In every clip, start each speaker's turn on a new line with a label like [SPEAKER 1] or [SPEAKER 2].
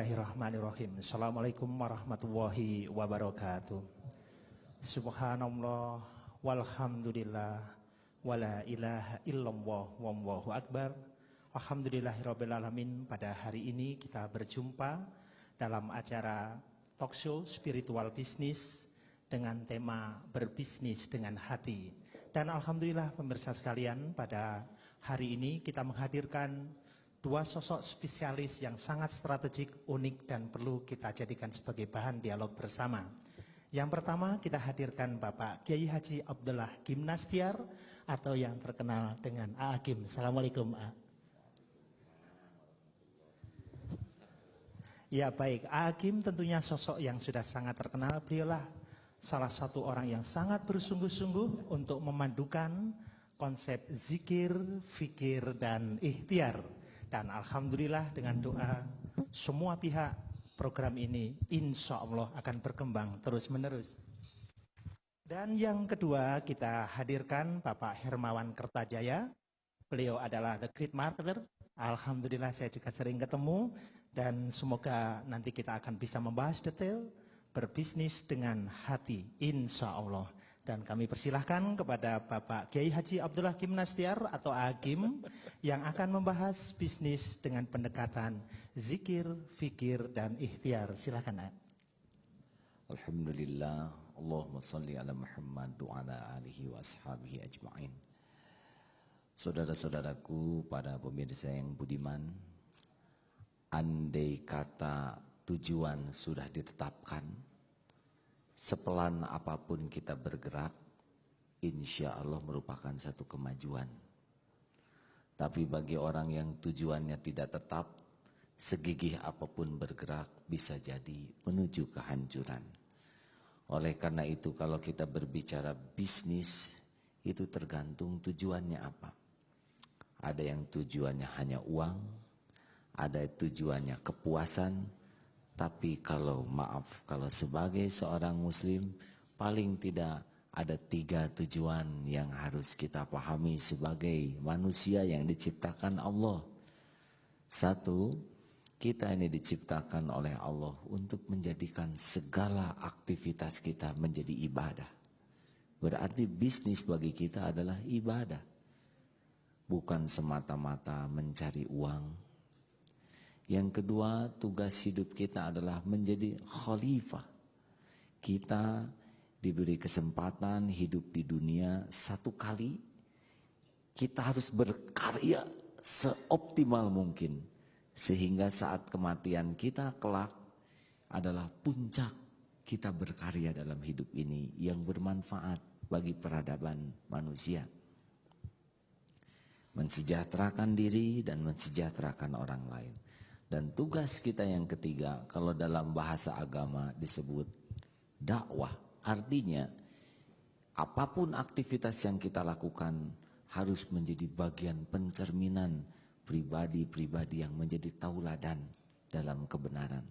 [SPEAKER 1] Bismillahirrahmanirrahim. Assalamualaikum warahmatullahi wabarakatuh. Subhanallah walhamdulillah wala ilaha illallah wallahu akbar. Alhamdulillahirabbil alamin. Pada hari ini kita berjumpa dalam acara talk show spiritual bisnis dengan tema berbisnis dengan hati. Dan alhamdulillah pemirsa sekalian, pada hari ini kita menghadirkan dua sosok spesialis yang sangat strategik, unik, dan perlu kita jadikan sebagai bahan dialog bersama. Yang pertama kita hadirkan Bapak Kiai Haji Abdullah Gimnastiar atau yang terkenal dengan A. Gim. Assalamualaikum A. Ya baik, A. Gim tentunya sosok yang sudah sangat terkenal. Beliaulah salah satu orang yang sangat bersungguh-sungguh untuk memandukan konsep zikir, fikir, dan ikhtiar. Dan alhamdulillah dengan doa semua pihak program ini insya Allah akan berkembang terus menerus. Dan yang kedua kita hadirkan Bapak Hermawan Kertajaya. Beliau adalah the great marketer. Alhamdulillah saya juga sering ketemu dan semoga nanti kita akan bisa membahas detail berbisnis dengan hati insya Allah. Dan kami persilahkan kepada Bapak Kiai Haji Abdullah Gimnastiar atau Agim yang akan membahas bisnis dengan pendekatan zikir, fikir, dan ikhtiar. Silakan.
[SPEAKER 2] Alhamdulillah, Allahumma salli ala Muhammad wa ala alihi wa ashabihi ajma'in. Saudara-saudaraku, para pemirsa yang budiman, andai kata tujuan sudah ditetapkan, sepelan apapun kita bergerak, insya Allah merupakan satu kemajuan. Tapi bagi orang yang tujuannya tidak tetap, segigih apapun bergerak bisa jadi menuju kehancuran. Oleh karena itu kalau kita berbicara bisnis, itu tergantung tujuannya apa. Ada yang tujuannya hanya uang, ada tujuannya kepuasan. Tapi kalau sebagai seorang muslim, paling tidak ada 3 tujuan yang harus kita pahami sebagai manusia yang diciptakan Allah. 1, kita ini diciptakan oleh Allah untuk menjadikan segala aktivitas kita menjadi ibadah. Berarti bisnis bagi kita adalah ibadah. Bukan semata-mata mencari uang. Yang kedua, tugas hidup kita adalah menjadi khalifah. Kita diberi kesempatan hidup di dunia 1 kali. Kita harus berkarya seoptimal mungkin. Sehingga saat kematian kita kelak adalah puncak kita berkarya dalam hidup ini yang bermanfaat bagi peradaban manusia. Mensejahterakan diri dan mensejahterakan orang lain. Dan tugas kita yang ketiga, kalau dalam bahasa agama disebut dakwah. Artinya, apapun aktivitas yang kita lakukan harus menjadi bagian pencerminan pribadi-pribadi yang menjadi tauladan dalam kebenaran.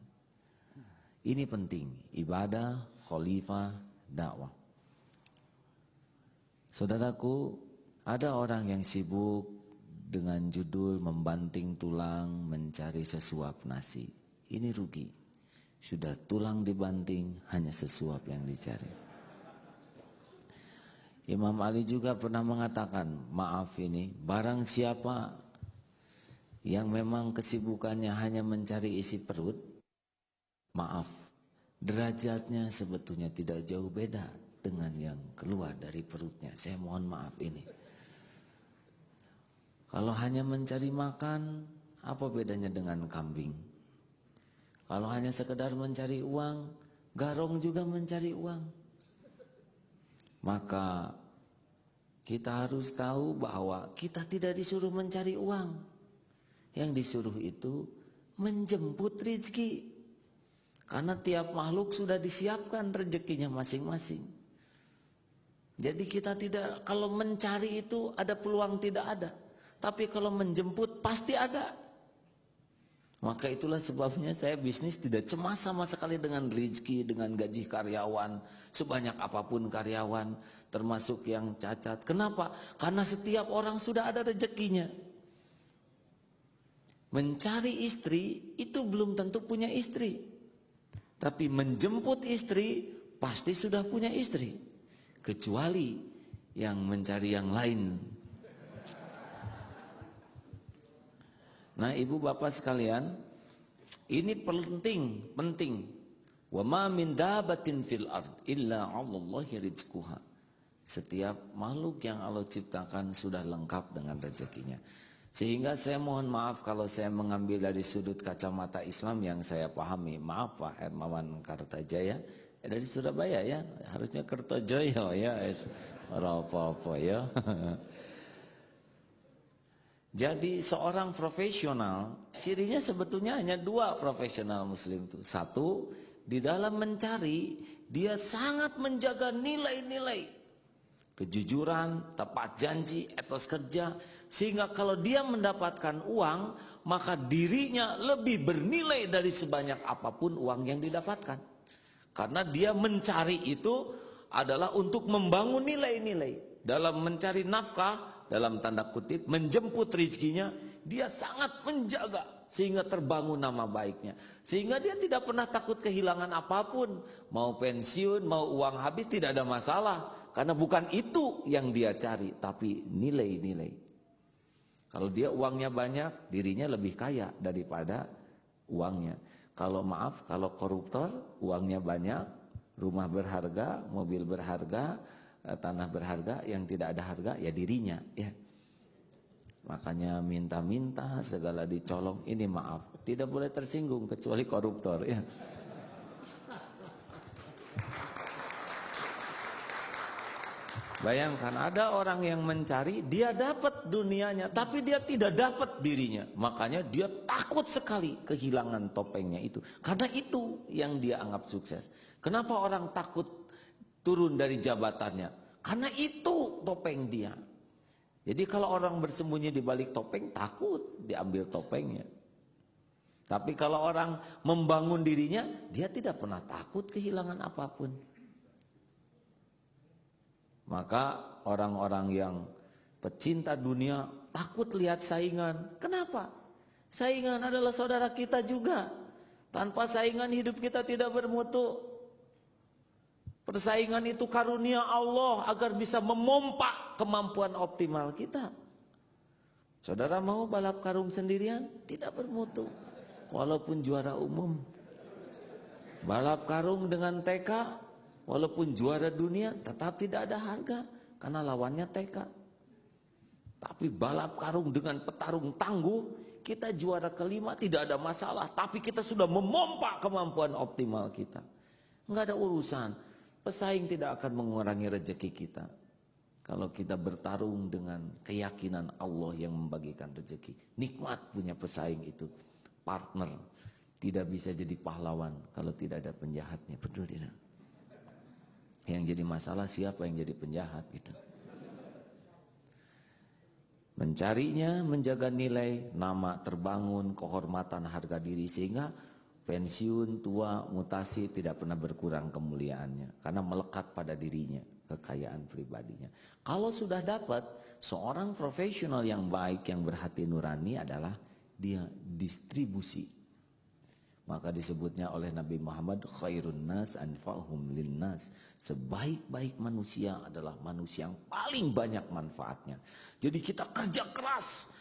[SPEAKER 2] Ini penting, ibadah, khalifah, dakwah. Saudaraku, ada orang yang sibuk dengan judul membanting tulang mencari sesuap nasi. Ini rugi. Sudah tulang dibanting, hanya sesuap yang dicari. Imam Ali juga pernah mengatakan, maaf ini, barang siapa yang memang kesibukannya hanya mencari isi perut, maaf, derajatnya sebetulnya tidak jauh beda dengan yang keluar dari perutnya. Saya mohon maaf ini. Kalau hanya mencari makan, apa bedanya dengan kambing? Kalau hanya sekedar mencari uang, garong juga mencari uang. Maka kita harus tahu bahwa kita tidak disuruh mencari uang. Yang disuruh itu menjemput rezeki. Karena tiap makhluk sudah disiapkan rezekinya masing-masing. Jadi kita tidak, kalau mencari itu ada peluang tidak ada. Tapi kalau menjemput pasti ada. Maka itulah sebabnya saya bisnis tidak cemas sama sekali dengan rezeki, dengan gaji karyawan, sebanyak apapun karyawan, termasuk yang cacat. Kenapa? Karena setiap orang sudah ada rezekinya. Mencari istri itu belum tentu punya istri. Tapi menjemput istri pasti sudah punya istri. Kecuali yang mencari yang lain. Nah, ibu bapak sekalian, ini penting. Wa ma min dabatin fil ard illa 'alallahi rizquha. Setiap makhluk yang Allah ciptakan sudah lengkap dengan rezekinya. Sehingga saya mohon maaf kalau saya mengambil dari sudut kacamata Islam yang saya pahami. Maaf Pak Hermawan Kartajaya, dari Surabaya ya, harusnya Kertojoyo ya, apa-apa ya. Jadi seorang profesional, cirinya sebetulnya hanya dua profesional muslim itu. Satu, di dalam mencari, dia sangat menjaga nilai-nilai. Kejujuran, tepat janji, etos kerja. Sehingga kalau dia mendapatkan uang, maka dirinya lebih bernilai dari sebanyak apapun uang yang didapatkan. Karena dia mencari itu adalah untuk membangun nilai-nilai. Dalam mencari nafkah, dalam tanda kutip, menjemput rezekinya, dia sangat menjaga sehingga terbangun nama baiknya. Sehingga dia tidak pernah takut kehilangan apapun. Mau pensiun, mau uang habis, tidak ada masalah. Karena bukan itu yang dia cari, tapi nilai-nilai. Kalau dia uangnya banyak, dirinya lebih kaya daripada uangnya. Kalau koruptor, uangnya banyak, rumah berharga, mobil berharga, tanah berharga, yang tidak ada harga, ya dirinya. Ya. Makanya minta-minta, segala dicolong, ini maaf. Tidak boleh tersinggung, kecuali koruptor. Ya. Bayangkan ada orang yang mencari, dia dapat dunianya, tapi dia tidak dapat dirinya. Makanya dia takut sekali kehilangan topengnya itu. Karena itu yang dia anggap sukses. Kenapa orang takut turun dari jabatannya? Karena itu topeng dia. Jadi kalau orang bersembunyi di balik topeng, takut diambil topengnya. Tapi kalau orang membangun dirinya, dia tidak pernah takut kehilangan apapun. Maka orang-orang yang pecinta dunia takut lihat saingan. Kenapa? Saingan adalah saudara kita juga. Tanpa saingan hidup kita tidak bermutu. Persaingan itu karunia Allah agar bisa memompa kemampuan optimal kita. Saudara mau balap karung sendirian? Tidak bermutu. Walaupun juara umum. Balap karung dengan TK, walaupun juara dunia, tetap tidak ada harga. Karena lawannya TK. Tapi balap karung dengan petarung tangguh, kita juara kelima tidak ada masalah. Tapi kita sudah memompa kemampuan optimal kita. Enggak ada urusan. Pesaing tidak akan mengurangi rezeki kita. Kalau kita bertarung dengan keyakinan Allah yang membagikan rezeki. Nikmat punya pesaing itu. Partner. Tidak bisa jadi pahlawan kalau tidak ada penjahatnya. Betul tidak? Yang jadi masalah siapa yang jadi penjahat gitu. Mencarinya, menjaga nilai, nama terbangun, kehormatan, harga diri, sehingga pensiun, tua, mutasi tidak pernah berkurang kemuliaannya. Karena melekat pada dirinya, kekayaan pribadinya. Kalau sudah dapat, seorang profesional yang baik, yang berhati nurani adalah dia distribusi. Maka disebutnya oleh Nabi Muhammad, khairun nas anfa'hum linnas. Sebaik-baik manusia adalah manusia yang paling banyak manfaatnya. Jadi kita kerja keras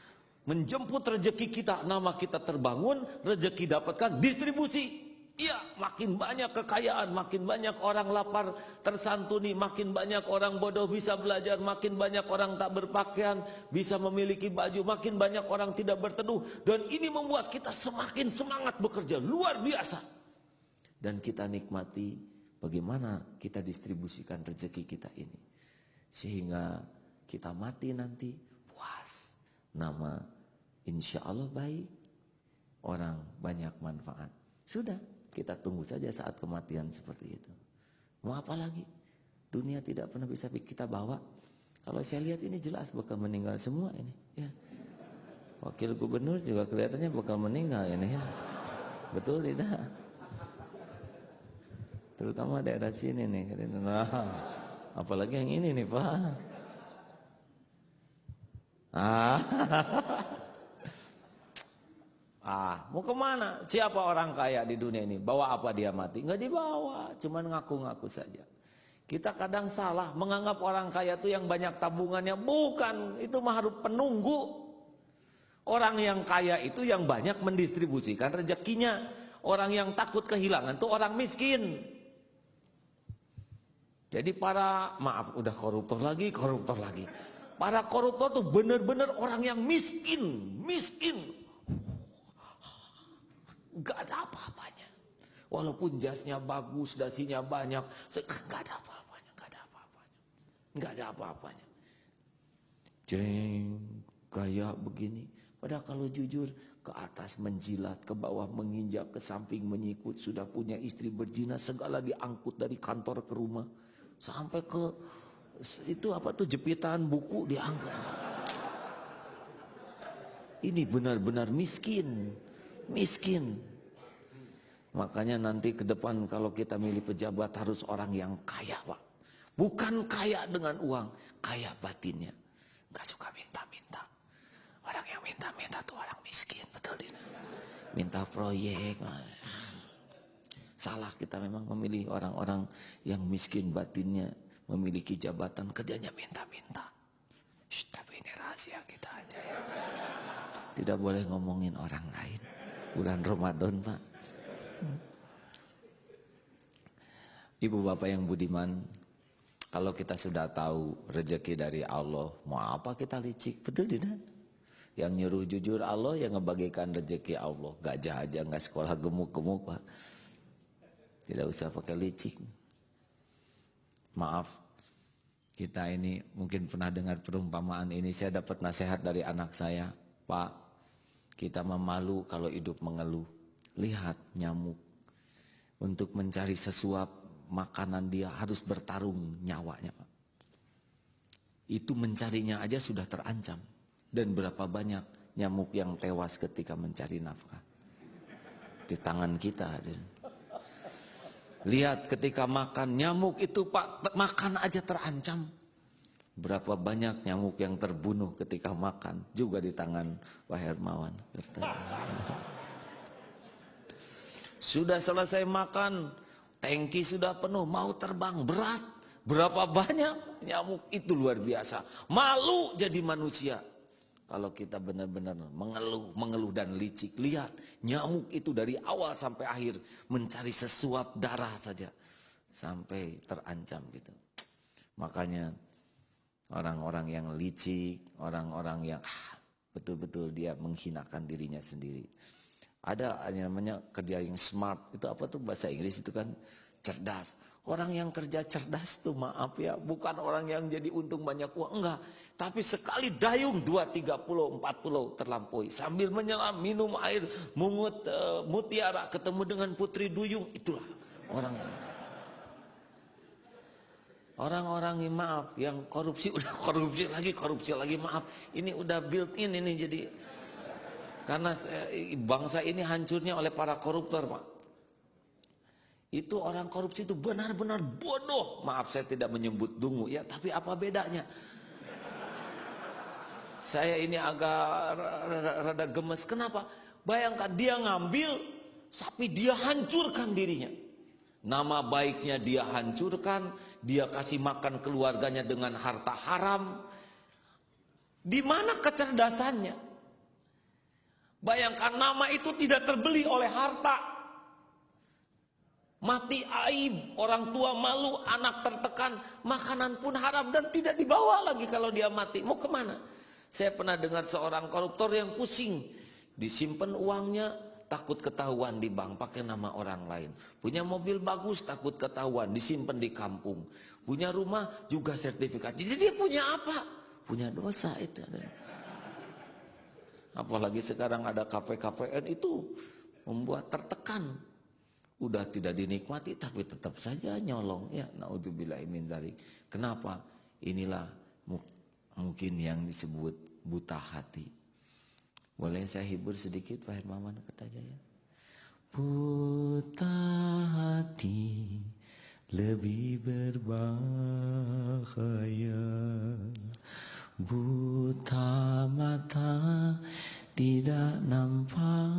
[SPEAKER 2] menjemput rezeki kita, nama kita terbangun, rezeki dapatkan, distribusi. Iya, makin banyak kekayaan, makin banyak orang lapar tersantuni, makin banyak orang bodoh bisa belajar, makin banyak orang tak berpakaian bisa memiliki baju, makin banyak orang tidak berteduh. Dan ini membuat kita semakin semangat bekerja, luar biasa. Dan kita nikmati bagaimana kita distribusikan rezeki kita ini. Sehingga kita mati nanti puas. Nama insya Allah baik, orang banyak manfaat. Sudah. Kita tunggu saja saat kematian seperti itu. Mau apa lagi? Dunia tidak pernah bisa kita bawa. Kalau saya lihat ini jelas bakal meninggal semua ini. Ya. Wakil gubernur juga kelihatannya bakal meninggal ini ya. Betul tidak? Terutama daerah sini nih. Nah, apalagi yang ini nih Pak. Mau kemana? Siapa orang kaya di dunia ini? Bawa apa dia mati? Nggak dibawa, cuman ngaku-ngaku saja. Kita kadang salah menganggap orang kaya itu yang banyak tabungannya. Bukan, itu mah harus penunggu. Orang yang kaya itu yang banyak mendistribusikan rezekinya. Orang yang takut kehilangan itu orang miskin. Jadi udah koruptor lagi. Para koruptor tuh benar-benar orang yang miskin. Gak ada apa-apanya. Walaupun jasnya bagus, dasinya banyak, gak ada apa-apanya. Jreng, gaya begini. Padahal kalau jujur, ke atas menjilat, ke bawah menginjak, ke samping menyikut, sudah punya istri berzina, segala diangkut dari kantor ke rumah, sampai ke jepitan buku diangkat. Ini benar-benar miskin. Makanya nanti ke depan kalau kita milih pejabat harus orang yang kaya, Pak. Bukan kaya dengan uang, kaya batinnya. Gak suka minta-minta. Orang yang minta-minta tuh orang miskin, betul tidak? Minta proyek. Salah kita memang memilih orang-orang yang miskin batinnya, memiliki jabatan, kerjanya minta-minta. Tapi ini rahasia kita aja ya. Tidak boleh ngomongin orang lain. Bulan Ramadan, Pak. Ibu bapak yang budiman, kalau kita sudah tahu rezeki dari Allah, mau apa kita licik, betul tidak? Yang nyuruh jujur Allah, yang ngebagikan rezeki Allah. Gajah aja nggak sekolah gemuk-gemuk, Pak. Tidak usah pakai licik. Maaf, kita ini mungkin pernah dengar perumpamaan ini. Saya dapat nasihat dari anak saya, Pak, kita memalu kalau hidup mengeluh. Lihat nyamuk, untuk mencari sesuap makanan dia harus bertarung nyawanya, Pak. Itu mencarinya aja sudah terancam. Dan berapa banyak nyamuk yang tewas ketika mencari nafkah. Di tangan kita. Lihat ketika makan, nyamuk itu, Pak, makan aja terancam. Berapa banyak nyamuk yang terbunuh ketika makan, juga di tangan Pak Hermawan. Sudah selesai makan, tangki sudah penuh, mau terbang, berat. Berapa banyak nyamuk, itu luar biasa. Malu jadi manusia. Kalau kita benar-benar mengeluh dan licik. Lihat, nyamuk itu dari awal sampai akhir mencari sesuap darah saja. Sampai terancam gitu. Makanya orang-orang yang licik, orang-orang yang betul-betul dia menghinakan dirinya sendiri. Ada yang namanya kerja yang smart, itu apa tuh bahasa Inggris itu kan cerdas. Orang yang kerja cerdas tuh maaf ya, bukan orang yang jadi untung banyak uang, enggak. Tapi sekali dayung 2, 3 pulau, 4 pulau terlampaui. Sambil menyelam, minum air, mungut mutiara, ketemu dengan putri duyung, itulah orang. Orang-orang yang maaf, yang korupsi, udah korupsi lagi, maaf. Ini udah built in ini jadi. Karena bangsa ini hancurnya oleh para koruptor, Pak. Itu orang korupsi itu benar-benar bodoh. Maaf saya tidak menyebut dungu ya, tapi apa bedanya? Saya ini agak rada gemes. Kenapa? Bayangkan dia ngambil, tapi dia hancurkan dirinya. Nama baiknya dia hancurkan, dia kasih makan keluarganya dengan harta haram. Di mana kecerdasannya? Bayangkan nama itu tidak terbeli oleh harta. Mati aib, orang tua malu, anak tertekan, makanan pun haram dan tidak dibawa lagi kalau dia mati. Mau kemana? Saya pernah dengar seorang koruptor yang pusing. Disimpan uangnya, takut ketahuan di bank, pakai nama orang lain. Punya mobil bagus, takut ketahuan, disimpan di kampung. Punya rumah, juga sertifikat. Jadi dia punya apa? Punya dosa itu. Apalagi sekarang ada KPKPN itu membuat tertekan. Udah tidak dinikmati tapi tetap saja nyolong. Ya, naudzubillahi min dzalik. Kenapa? Inilah mungkin yang disebut buta hati. Boleh saya hibur sedikit Pak Hermawan kata ya. Buta hati lebih berbahaya. Buta mata tidak nampak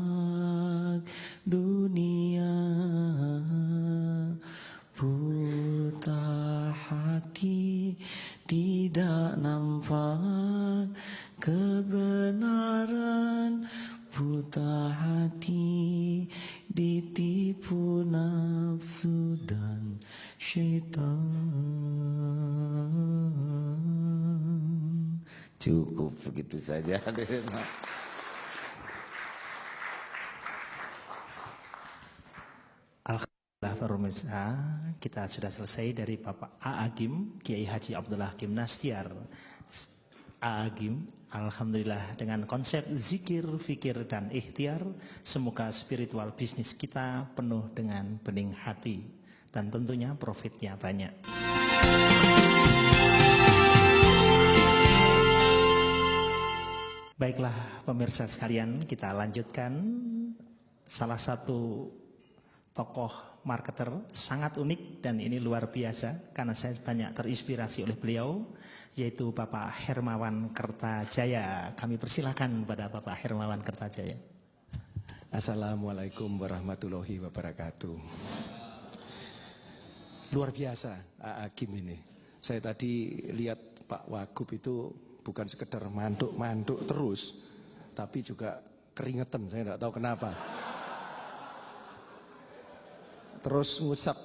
[SPEAKER 2] tidak nampak kebenaran, buta hati ditipu nafsu dan syaitan. Cukup begitu saja.
[SPEAKER 1] Alhamdulillah para pemirsa, kita sudah selesai dari Bapak A. Agim, Kiai Haji Abdullah Hakim Nastiar. A. Agim, alhamdulillah dengan konsep zikir, fikir, dan ikhtiar, semoga spiritual bisnis kita penuh dengan bening hati dan tentunya profitnya banyak. Baiklah pemirsa sekalian, kita lanjutkan. Salah satu tokoh marketer sangat unik dan ini luar biasa karena saya banyak terinspirasi oleh beliau, yaitu Bapak Hermawan Kertajaya. Kami persilahkan kepada Bapak Hermawan Kertajaya.
[SPEAKER 3] Assalamualaikum warahmatullahi wabarakatuh. Luar biasa Agim ini. Saya tadi lihat Pak Wagub itu bukan sekedar mantuk-mantuk terus, tapi juga keringetan, saya tidak tahu kenapa. Terus ngusap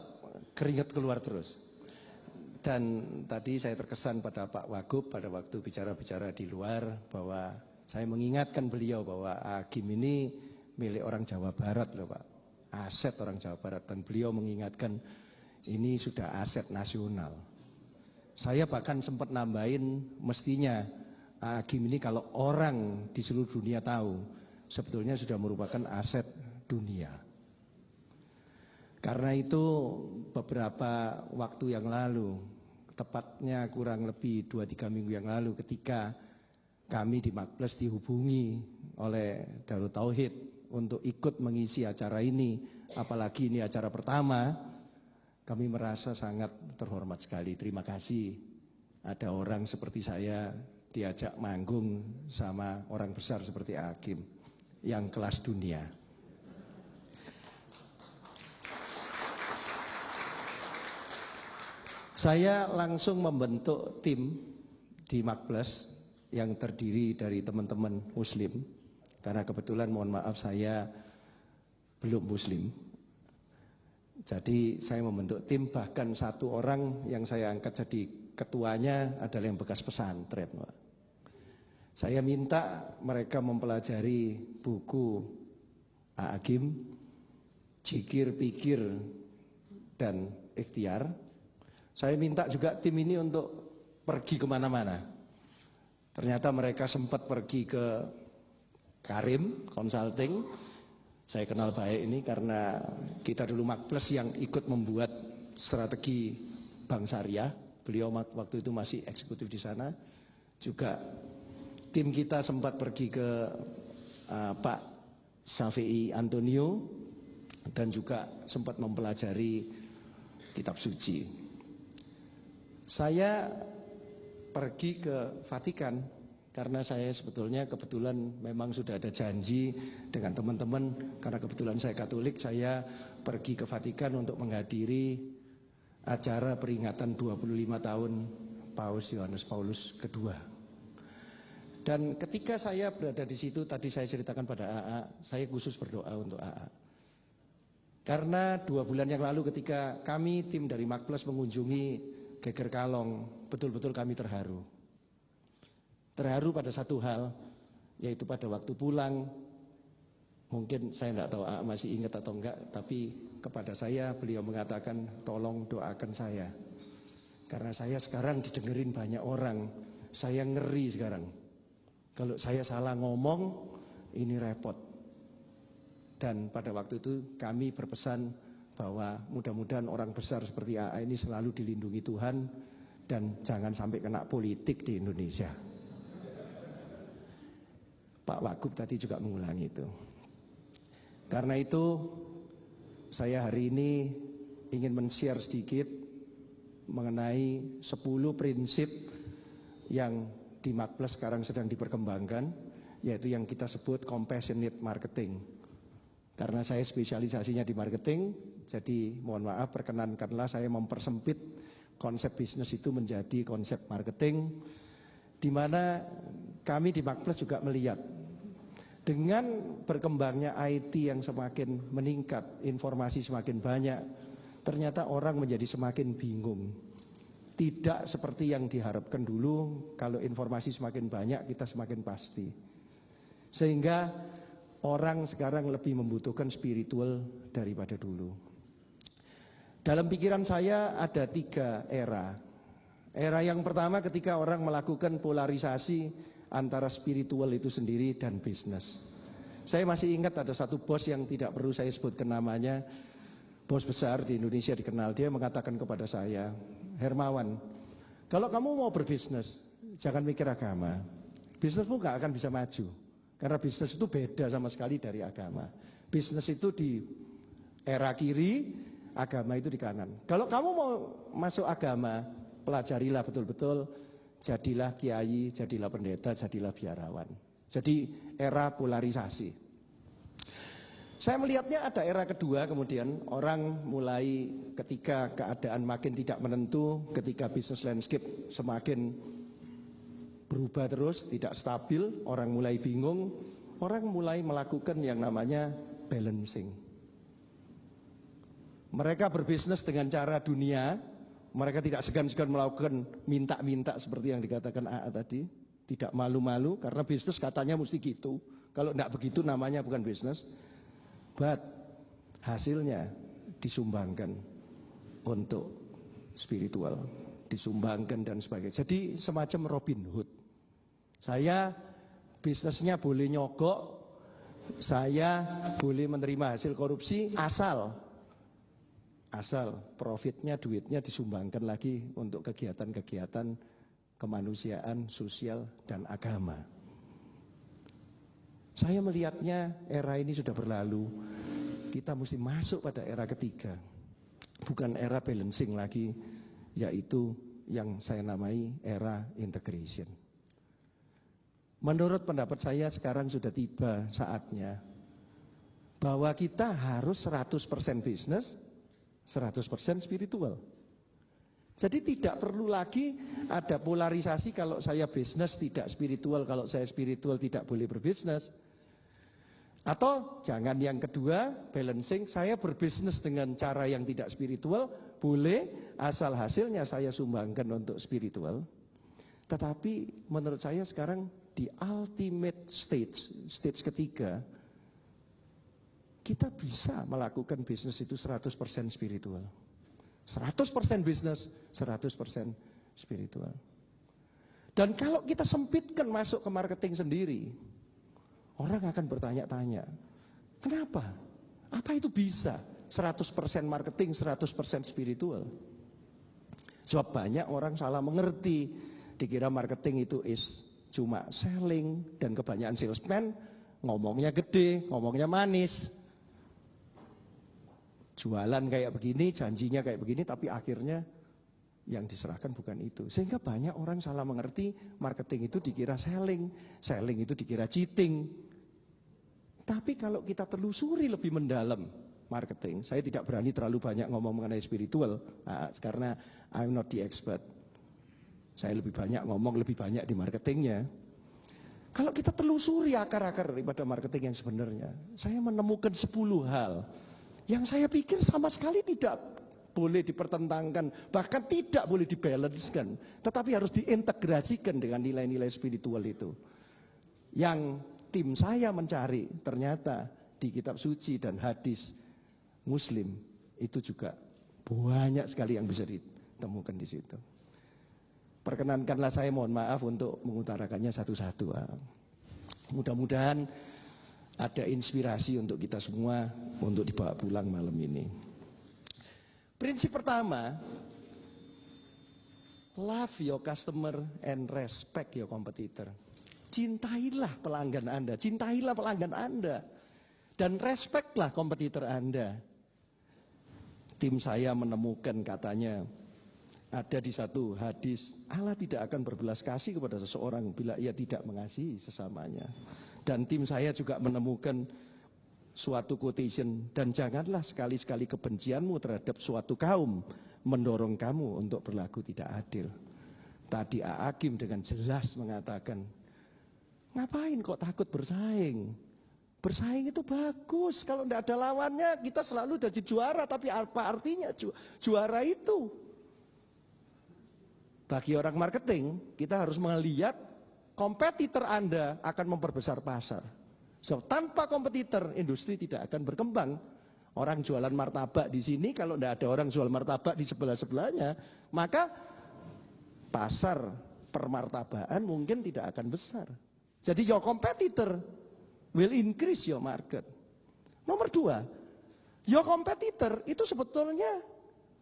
[SPEAKER 3] keringat keluar terus. Dan tadi saya terkesan pada Pak Wagub pada waktu bicara-bicara di luar bahwa saya mengingatkan beliau bahwa Agim ini milik orang Jawa Barat loh Pak. Aset orang Jawa Barat, dan beliau mengingatkan ini sudah aset nasional. Saya bahkan sempat nambahin mestinya Agim ini kalau orang di seluruh dunia tahu sebetulnya sudah merupakan aset dunia. Karena itu beberapa waktu yang lalu, tepatnya kurang lebih 2-3 minggu yang lalu ketika kami di Makbles dihubungi oleh Darut Tauhid untuk ikut mengisi acara ini, apalagi ini acara pertama, kami merasa sangat terhormat sekali. Terima kasih ada orang seperti saya diajak manggung sama orang besar seperti Agim yang kelas dunia. Saya langsung membentuk tim di Makbles yang terdiri dari teman-teman Muslim, karena kebetulan mohon maaf saya belum Muslim. Jadi saya membentuk tim, bahkan satu orang yang saya angkat jadi ketuanya adalah yang bekas pesantren. Saya minta mereka mempelajari buku Agim, Zikir, Pikir, dan Ikhtiar. Saya minta juga tim ini untuk pergi kemana-mana. Ternyata mereka sempat pergi ke Karim Consulting. Saya kenal baik ini karena kita dulu Makbles yang ikut membuat strategi Bank Syariah. Beliau waktu itu masih eksekutif di sana. Juga tim kita sempat pergi ke Pak Syafi'i Antonio dan juga sempat mempelajari kitab suci. Saya pergi ke Vatikan karena saya sebetulnya kebetulan memang sudah ada janji dengan teman-teman, karena kebetulan saya Katolik, saya pergi ke Vatikan untuk menghadiri acara peringatan 25 tahun Paus Yohanes Paulus II. Dan ketika saya berada di situ, tadi saya ceritakan pada AA, saya khusus berdoa untuk AA. Karena 2 bulan yang lalu ketika kami tim dari Makbles mengunjungi Geger Kalong, betul-betul kami terharu. Terharu pada satu hal, yaitu pada waktu pulang, mungkin saya tidak tahu masih ingat atau enggak, tapi kepada saya beliau mengatakan tolong doakan saya. Karena saya sekarang didengerin banyak orang, saya ngeri sekarang. Kalau saya salah ngomong, ini repot. Dan pada waktu itu kami berpesan bahwa mudah-mudahan orang besar seperti AA ini selalu dilindungi Tuhan dan jangan sampai kena politik di Indonesia. Pak Wagub tadi juga mengulangi itu. Karena itu saya hari ini ingin men-share sedikit mengenai 10 prinsip yang di Makbles sekarang sedang diperkembangkan, yaitu yang kita sebut compassionate marketing. Karena saya spesialisasinya di marketing, jadi mohon maaf perkenankanlah saya mempersempit konsep bisnis itu menjadi konsep marketing, di mana kami di Marketplace juga melihat dengan berkembangnya IT yang semakin meningkat, informasi semakin banyak, ternyata orang menjadi semakin bingung. Tidak seperti yang diharapkan dulu, kalau informasi semakin banyak kita semakin pasti. Sehingga orang sekarang lebih membutuhkan spiritual daripada dulu. Dalam pikiran saya ada 3 era. Era yang pertama ketika orang melakukan polarisasi antara spiritual itu sendiri dan bisnis. Saya masih ingat ada satu bos yang tidak perlu saya sebutkan namanya, bos besar di Indonesia dikenal. Dia mengatakan kepada saya, Hermawan, kalau kamu mau berbisnis, jangan mikir agama. Bisnismu gak akan bisa maju. Karena bisnis itu beda sama sekali dari agama. Bisnis itu di era kiri, agama itu di kanan. Kalau kamu mau masuk agama, pelajarilah betul-betul, jadilah kiai, jadilah pendeta, jadilah biarawan. Jadi era polarisasi. Saya melihatnya ada era kedua, kemudian orang mulai ketika keadaan makin tidak menentu, ketika bisnis landscape semakin berubah terus, tidak stabil, orang mulai bingung, orang mulai melakukan yang namanya balancing. Mereka berbisnis dengan cara dunia, mereka tidak segan-segan melakukan minta-minta seperti yang dikatakan AA tadi, tidak malu-malu karena bisnis katanya mesti gitu. Kalau tidak begitu namanya bukan bisnis. But hasilnya disumbangkan untuk spiritual, disumbangkan dan sebagainya. Jadi semacam Robin Hood. Saya bisnisnya boleh nyogok, saya boleh menerima hasil korupsi asal profitnya, duitnya disumbangkan lagi untuk kegiatan-kegiatan kemanusiaan, sosial, dan agama. Saya melihatnya era ini sudah berlalu. Kita mesti masuk pada era ketiga. Bukan era balancing lagi, yaitu yang saya namai era integration. Menurut pendapat saya sekarang sudah tiba saatnya bahwa kita harus 100% bisnis, 100% spiritual. Jadi tidak perlu lagi ada polarisasi, kalau saya bisnis tidak spiritual, kalau saya spiritual tidak boleh berbisnis. Atau jangan yang kedua, balancing, saya berbisnis dengan cara yang tidak spiritual, boleh, asal hasilnya saya sumbangkan untuk spiritual. Tetapi menurut saya sekarang di ultimate stage ketiga, kita bisa melakukan bisnis itu 100% spiritual. 100% bisnis, 100% spiritual. Dan kalau kita sempitkan masuk ke marketing sendiri, orang akan bertanya-tanya, kenapa? Apa itu bisa 100% marketing, 100% spiritual? Sebab banyak orang salah mengerti, dikira marketing itu cuma selling, dan kebanyakan salesman ngomongnya gede, ngomongnya manis. Jualan kayak begini, janjinya kayak begini, tapi akhirnya yang diserahkan bukan itu. Sehingga banyak orang salah mengerti marketing itu dikira selling, selling itu dikira cheating. Tapi kalau kita telusuri lebih mendalam marketing, saya tidak berani terlalu banyak ngomong mengenai spiritual, karena I'm not the expert. Saya lebih banyak ngomong lebih banyak di marketingnya. Kalau kita telusuri akar-akar daripada marketing yang sebenarnya, saya menemukan 10 hal yang saya pikir sama sekali tidak boleh dipertentangkan, bahkan tidak boleh dibalancekan, tetapi harus diintegrasikan dengan nilai-nilai spiritual itu. Yang tim saya mencari, ternyata di kitab suci dan hadis Muslim itu juga banyak sekali yang bisa ditemukan di situ. Perkenankanlah saya mohon maaf untuk mengutarakannya satu-satu. Mudah-mudahan ada inspirasi untuk kita semua untuk dibawa pulang malam ini. Prinsip pertama, love your customer and respect your competitor. Cintailah pelanggan Anda, cintailah pelanggan Anda, dan respectlah kompetitor Anda. Tim saya menemukan katanya, ada di satu hadis, Allah tidak akan berbelas kasih kepada seseorang bila ia tidak mengasihi sesamanya. Dan tim saya juga menemukan suatu quotation, dan janganlah sekali-sekali kebencianmu terhadap suatu kaum mendorong kamu untuk berlaku tidak adil. Tadi Hakim dengan jelas mengatakan, ngapain kok takut bersaing? Bersaing itu bagus, kalau tidak ada lawannya kita selalu jadi juara, tapi apa artinya juara itu? Bagi orang marketing, kita harus melihat kompetitor Anda akan memperbesar pasar. So, tanpa kompetitor, industri tidak akan berkembang. Orang jualan martabak di sini, kalau tidak ada orang jual martabak di sebelah-sebelahnya, maka pasar permartabaan mungkin tidak akan besar. Jadi your competitor will increase your market. Nomor 2, your competitor itu sebetulnya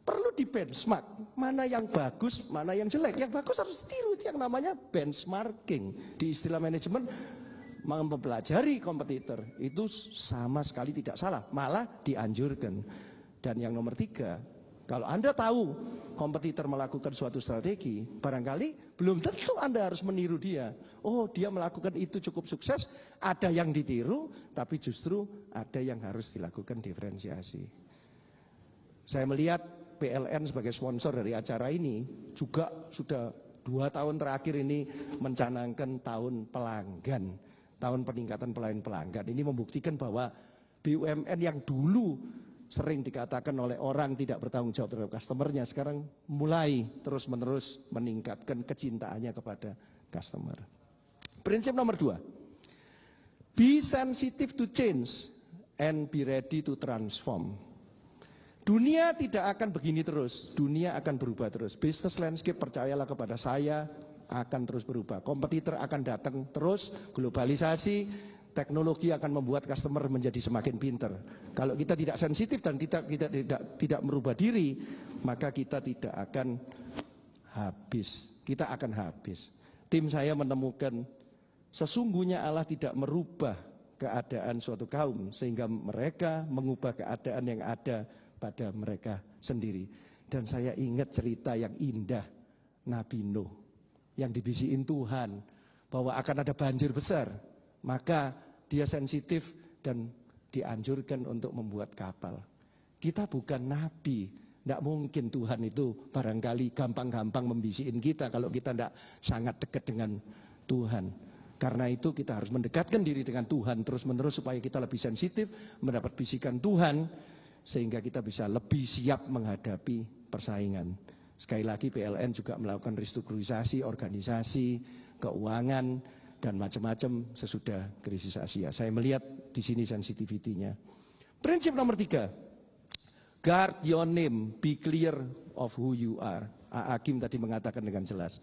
[SPEAKER 3] perlu di benchmark, mana yang bagus, mana yang jelek. Yang bagus harus ditiru, itu yang namanya benchmarking. Di istilah manajemen, mempelajari kompetitor itu sama sekali tidak salah, malah dianjurkan. Dan yang nomor 3, kalau Anda tahu kompetitor melakukan suatu strategi, barangkali belum tentu Anda harus meniru dia. Oh, dia melakukan itu cukup sukses, ada yang ditiru, tapi justru ada yang harus dilakukan diferensiasi. Saya melihat PLN sebagai sponsor dari acara ini juga sudah 2 tahun terakhir ini mencanangkan tahun pelanggan, tahun peningkatan pelayanan pelanggan. Ini membuktikan bahwa BUMN yang dulu sering dikatakan oleh orang tidak bertanggung jawab terhadap customernya, sekarang mulai terus-menerus meningkatkan kecintaannya kepada customer. Prinsip nomor 2, be sensitive to change and be ready to transform. Dunia tidak akan begini terus, dunia akan berubah terus. Business landscape, percayalah kepada saya, akan terus berubah. Kompetitor akan datang terus, globalisasi, teknologi akan membuat customer menjadi semakin pintar. Kalau kita tidak sensitif dan kita tidak merubah diri, maka kita tidak akan habis. Kita akan habis. Tim saya menemukan sesungguhnya Allah tidak merubah keadaan suatu kaum sehingga mereka mengubah keadaan yang ada pada mereka sendiri. Dan saya ingat cerita yang indah Nabi Nuh yang dibisikin Tuhan bahwa akan ada banjir besar, maka dia sensitif dan dianjurkan untuk membuat kapal. Kita bukan nabi, tidak mungkin Tuhan itu barangkali gampang-gampang membisikin kita kalau kita tidak sangat dekat dengan Tuhan. Karena itu kita harus mendekatkan diri dengan Tuhan terus-menerus supaya kita lebih sensitif mendapat bisikan Tuhan, sehingga kita bisa lebih siap menghadapi persaingan. Sekali lagi PLN juga melakukan restrukturisasi organisasi, keuangan, dan macam-macam sesudah krisis Asia. Saya melihat di sini sensitivitinya. Prinsip nomor 3, guard your name, be clear of who you are. Hakim tadi mengatakan dengan jelas.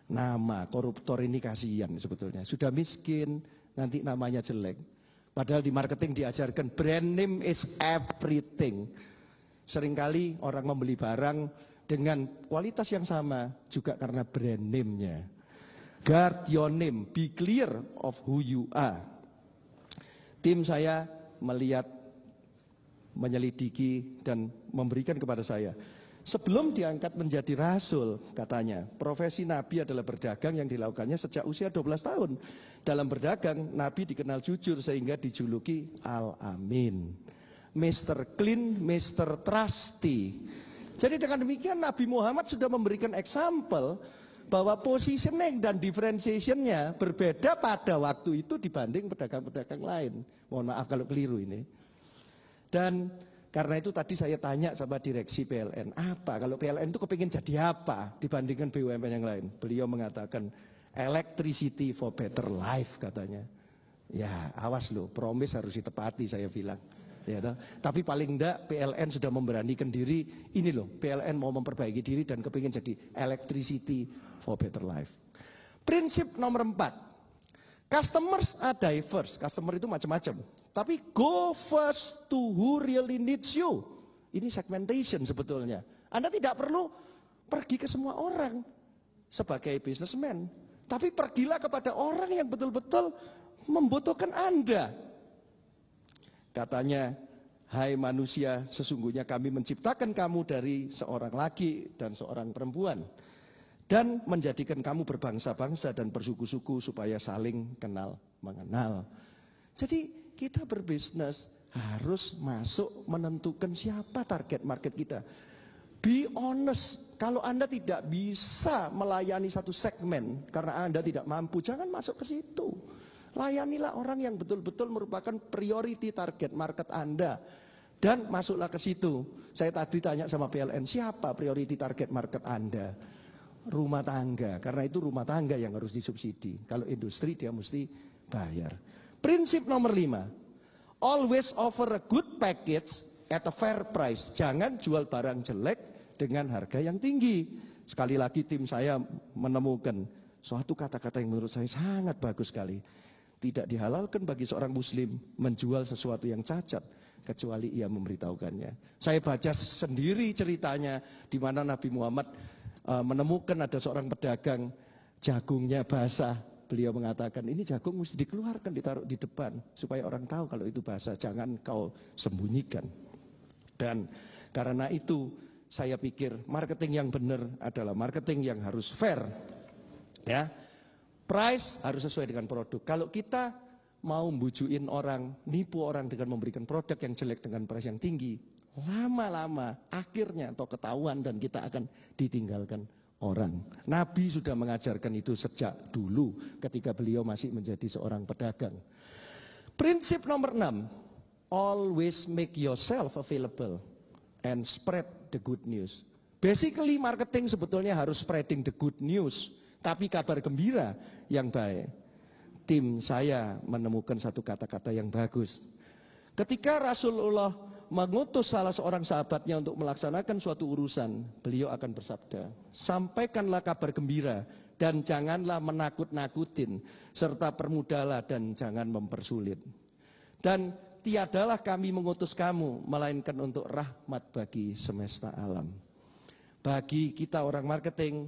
[SPEAKER 3] Nama koruptor ini kasihan sebetulnya. Sudah miskin, nanti namanya jelek. Padahal di marketing diajarkan brand name is everything. Seringkali orang membeli barang dengan kualitas yang sama juga karena brand name-nya. Guard your name, be clear of who you are. Tim saya melihat, menyelidiki dan memberikan kepada saya. Sebelum diangkat menjadi rasul, katanya, profesi Nabi adalah berdagang yang dilakukannya sejak usia 12 tahun. Dalam berdagang, Nabi dikenal jujur sehingga dijuluki Al-Amin. Mr. Clean, Mr. Trusty. Jadi dengan demikian Nabi Muhammad sudah memberikan example bahwa positioning dan differentiation-nya berbeda pada waktu itu dibanding pedagang-pedagang lain. Mohon maaf kalau keliru ini. Dan karena itu tadi saya tanya sama direksi PLN, apa kalau PLN itu kepingin jadi apa dibandingkan BUMN yang lain? Beliau mengatakan electricity for better life katanya. Ya awas loh, promise harus ditepati saya bilang. Ya, tapi paling enggak PLN sudah memberanikan diri, ini loh PLN mau memperbaiki diri dan kepingin jadi electricity for better life. Prinsip nomor 4, customers are diverse, customer itu macam-macam. Tapi go first to who really needs you. Ini segmentation sebetulnya. Anda tidak perlu pergi ke semua orang sebagai businessman. Tapi pergilah kepada orang yang betul-betul membutuhkan Anda. Katanya, hai manusia, sesungguhnya kami menciptakan kamu dari seorang laki dan seorang perempuan. Dan menjadikan kamu berbangsa-bangsa dan bersuku-suku supaya saling kenal mengenal. Jadi kita berbisnis harus masuk menentukan siapa target market kita. Be honest. Kalau Anda tidak bisa melayani satu segmen karena Anda tidak mampu, jangan masuk ke situ. Layanilah orang yang betul-betul merupakan priority target market Anda. Dan masuklah ke situ. Saya tadi tanya sama PLN, siapa priority target market Anda? Rumah tangga, karena itu rumah tangga yang harus disubsidi. Kalau industri dia mesti bayar. Prinsip nomor 5, always offer a good package at a fair price. Jangan jual barang jelek dengan harga yang tinggi. Sekali lagi tim saya menemukan suatu kata-kata yang menurut saya sangat bagus sekali. Tidak dihalalkan bagi seorang muslim menjual sesuatu yang cacat kecuali ia memberitahukannya. Saya baca sendiri ceritanya di mana Nabi Muhammad menemukan ada seorang pedagang jagungnya basah. Beliau mengatakan ini jagung mesti dikeluarkan, ditaruh di depan supaya orang tahu kalau itu basah, jangan kau sembunyikan. Dan karena itu saya pikir marketing yang benar adalah marketing yang harus fair. Ya. Price harus sesuai dengan produk. Kalau kita mau membujuin orang, nipu orang dengan memberikan produk yang jelek dengan price yang tinggi, lama-lama akhirnya atau ketahuan dan kita akan ditinggalkan orang. Nabi sudah mengajarkan itu sejak dulu ketika beliau masih menjadi seorang pedagang. Prinsip nomor 6, always make yourself available and spread the good news. Basically marketing sebetulnya harus spreading the good news, tapi kabar gembira yang baik. Tim saya menemukan satu kata-kata yang bagus. Ketika Rasulullah mengutus salah seorang sahabatnya untuk melaksanakan suatu urusan, beliau akan bersabda, sampaikanlah kabar gembira dan janganlah menakut-nakutin, serta permudahlah dan jangan mempersulit. Dan tiadalah kami mengutus kamu, melainkan untuk rahmat bagi semesta alam. Bagi kita orang marketing,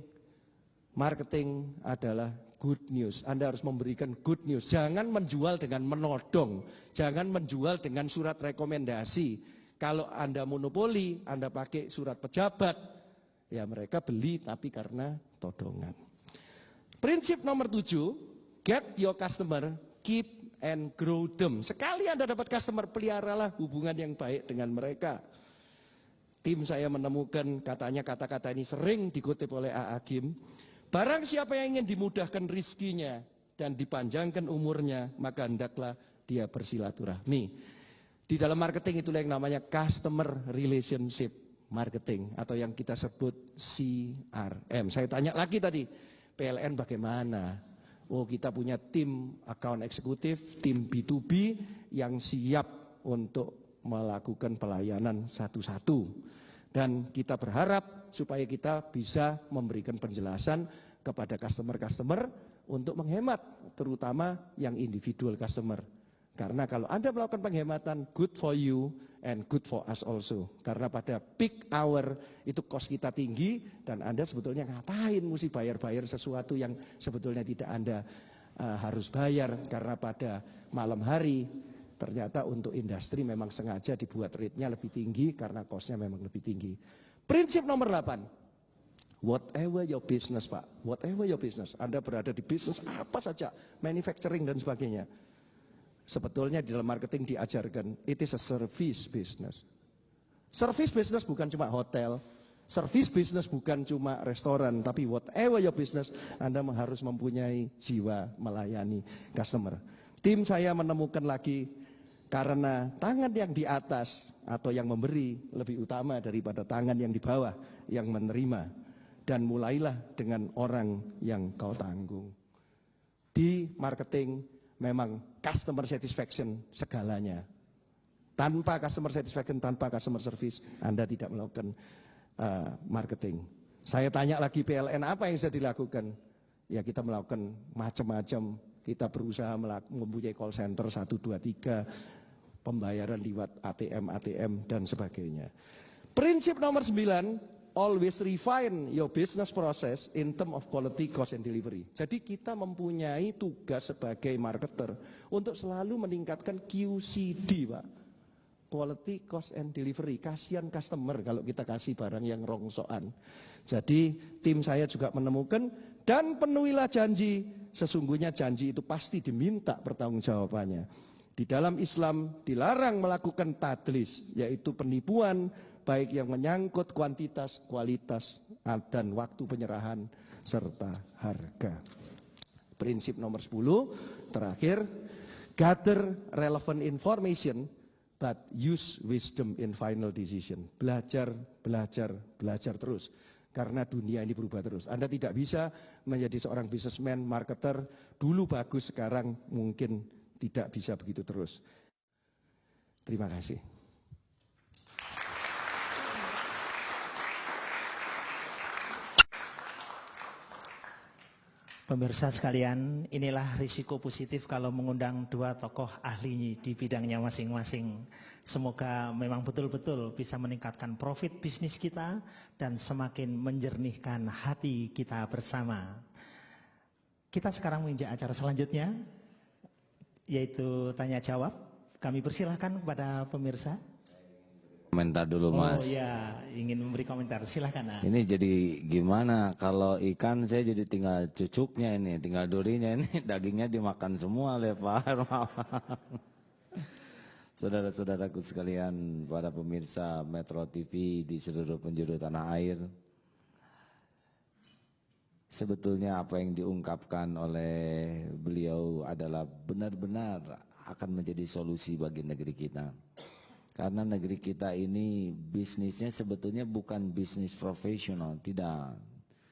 [SPEAKER 3] marketing adalah good news. Anda harus memberikan good news. Jangan menjual dengan menodong. Jangan menjual dengan surat rekomendasi. Kalau Anda monopoli, Anda pakai surat pejabat, ya mereka beli tapi karena todongan. Prinsip nomor 7, get your customer, keep and grow them. Sekali Anda dapat customer, peliharalah hubungan yang baik dengan mereka. Tim saya menemukan katanya kata-kata ini sering dikutip oleh A. Agim. Barang siapa yang ingin dimudahkan rizkinya dan dipanjangkan umurnya, maka hendaklah dia bersilaturahmi. Di dalam marketing itulah yang namanya customer relationship marketing atau yang kita sebut CRM. Saya tanya lagi tadi, PLN bagaimana? Oh, kita punya tim account eksekutif, tim B2B yang siap untuk melakukan pelayanan satu-satu. Dan kita berharap supaya kita bisa memberikan penjelasan kepada customer-customer untuk menghemat, terutama yang individual customer. Karena kalau Anda melakukan penghematan, good for you and good for us also. Karena pada peak hour itu cost kita tinggi dan Anda sebetulnya ngapain mesti bayar-bayar sesuatu yang sebetulnya tidak Anda harus bayar. Karena pada malam hari ternyata untuk industri memang sengaja dibuat rate-nya lebih tinggi karena cost-nya memang lebih tinggi. Prinsip nomor 8, whatever your business Pak, whatever your business, Anda berada di bisnis apa saja, manufacturing dan sebagainya. Sebetulnya di dalam marketing diajarkan, it is a service business. Service business bukan cuma hotel, service business bukan cuma restoran, tapi whatever your business, Anda harus mempunyai jiwa melayani customer. Tim saya menemukan lagi, karena tangan yang di atas atau yang memberi lebih utama daripada tangan yang di bawah yang menerima. Dan mulailah dengan orang yang kau tanggung. Di marketing memang customer satisfaction segalanya. Tanpa customer satisfaction, tanpa customer service, Anda tidak melakukan marketing. Saya tanya lagi PLN, apa yang bisa dilakukan? Ya kita melakukan macam-macam. Kita berusaha mempunyai call center 1, 2, 3, pembayaran lewat ATM dan sebagainya. Prinsip nomor 9, always refine your business process in term of quality, cost, and delivery. Jadi kita mempunyai tugas sebagai marketer untuk selalu meningkatkan QCD, Pak. Quality, cost, and delivery. Kasihan customer kalau kita kasih barang yang rongsokan. Jadi tim saya juga menemukan, dan penuhilah janji. Sesungguhnya janji itu pasti diminta pertanggungjawabannya. Di dalam Islam dilarang melakukan tadlis, yaitu penipuan, baik yang menyangkut kuantitas, kualitas, dan waktu penyerahan serta harga. Prinsip nomor 10 terakhir, gather relevant information but use wisdom in final decision. Belajar, belajar, belajar terus. Karena dunia ini berubah terus. Anda tidak bisa menjadi seorang businessman, marketer, dulu bagus, sekarang mungkin tidak bisa begitu terus. Terima kasih.
[SPEAKER 1] Pemirsa sekalian, inilah risiko positif kalau mengundang dua tokoh ahli di bidangnya masing-masing. Semoga memang betul-betul bisa meningkatkan profit bisnis kita dan semakin menjernihkan hati kita bersama. Kita sekarang menginjak acara selanjutnya, yaitu tanya jawab. Kami persilahkan kepada pemirsa.
[SPEAKER 2] Komentar dulu Mas.
[SPEAKER 1] Oh ya, ingin memberi komentar, silahkan. Nah.
[SPEAKER 2] Ini jadi gimana kalau ikan saya jadi tinggal cucuknya ini, tinggal durinya ini, dagingnya dimakan semua oleh Pak Hermawan. Saudara-saudaraku sekalian, para pemirsa Metro TV di seluruh penjuru tanah air. Sebetulnya apa yang diungkapkan oleh beliau adalah benar-benar akan menjadi solusi bagi negeri kita. Karena negeri kita ini bisnisnya sebetulnya bukan bisnis profesional, tidak.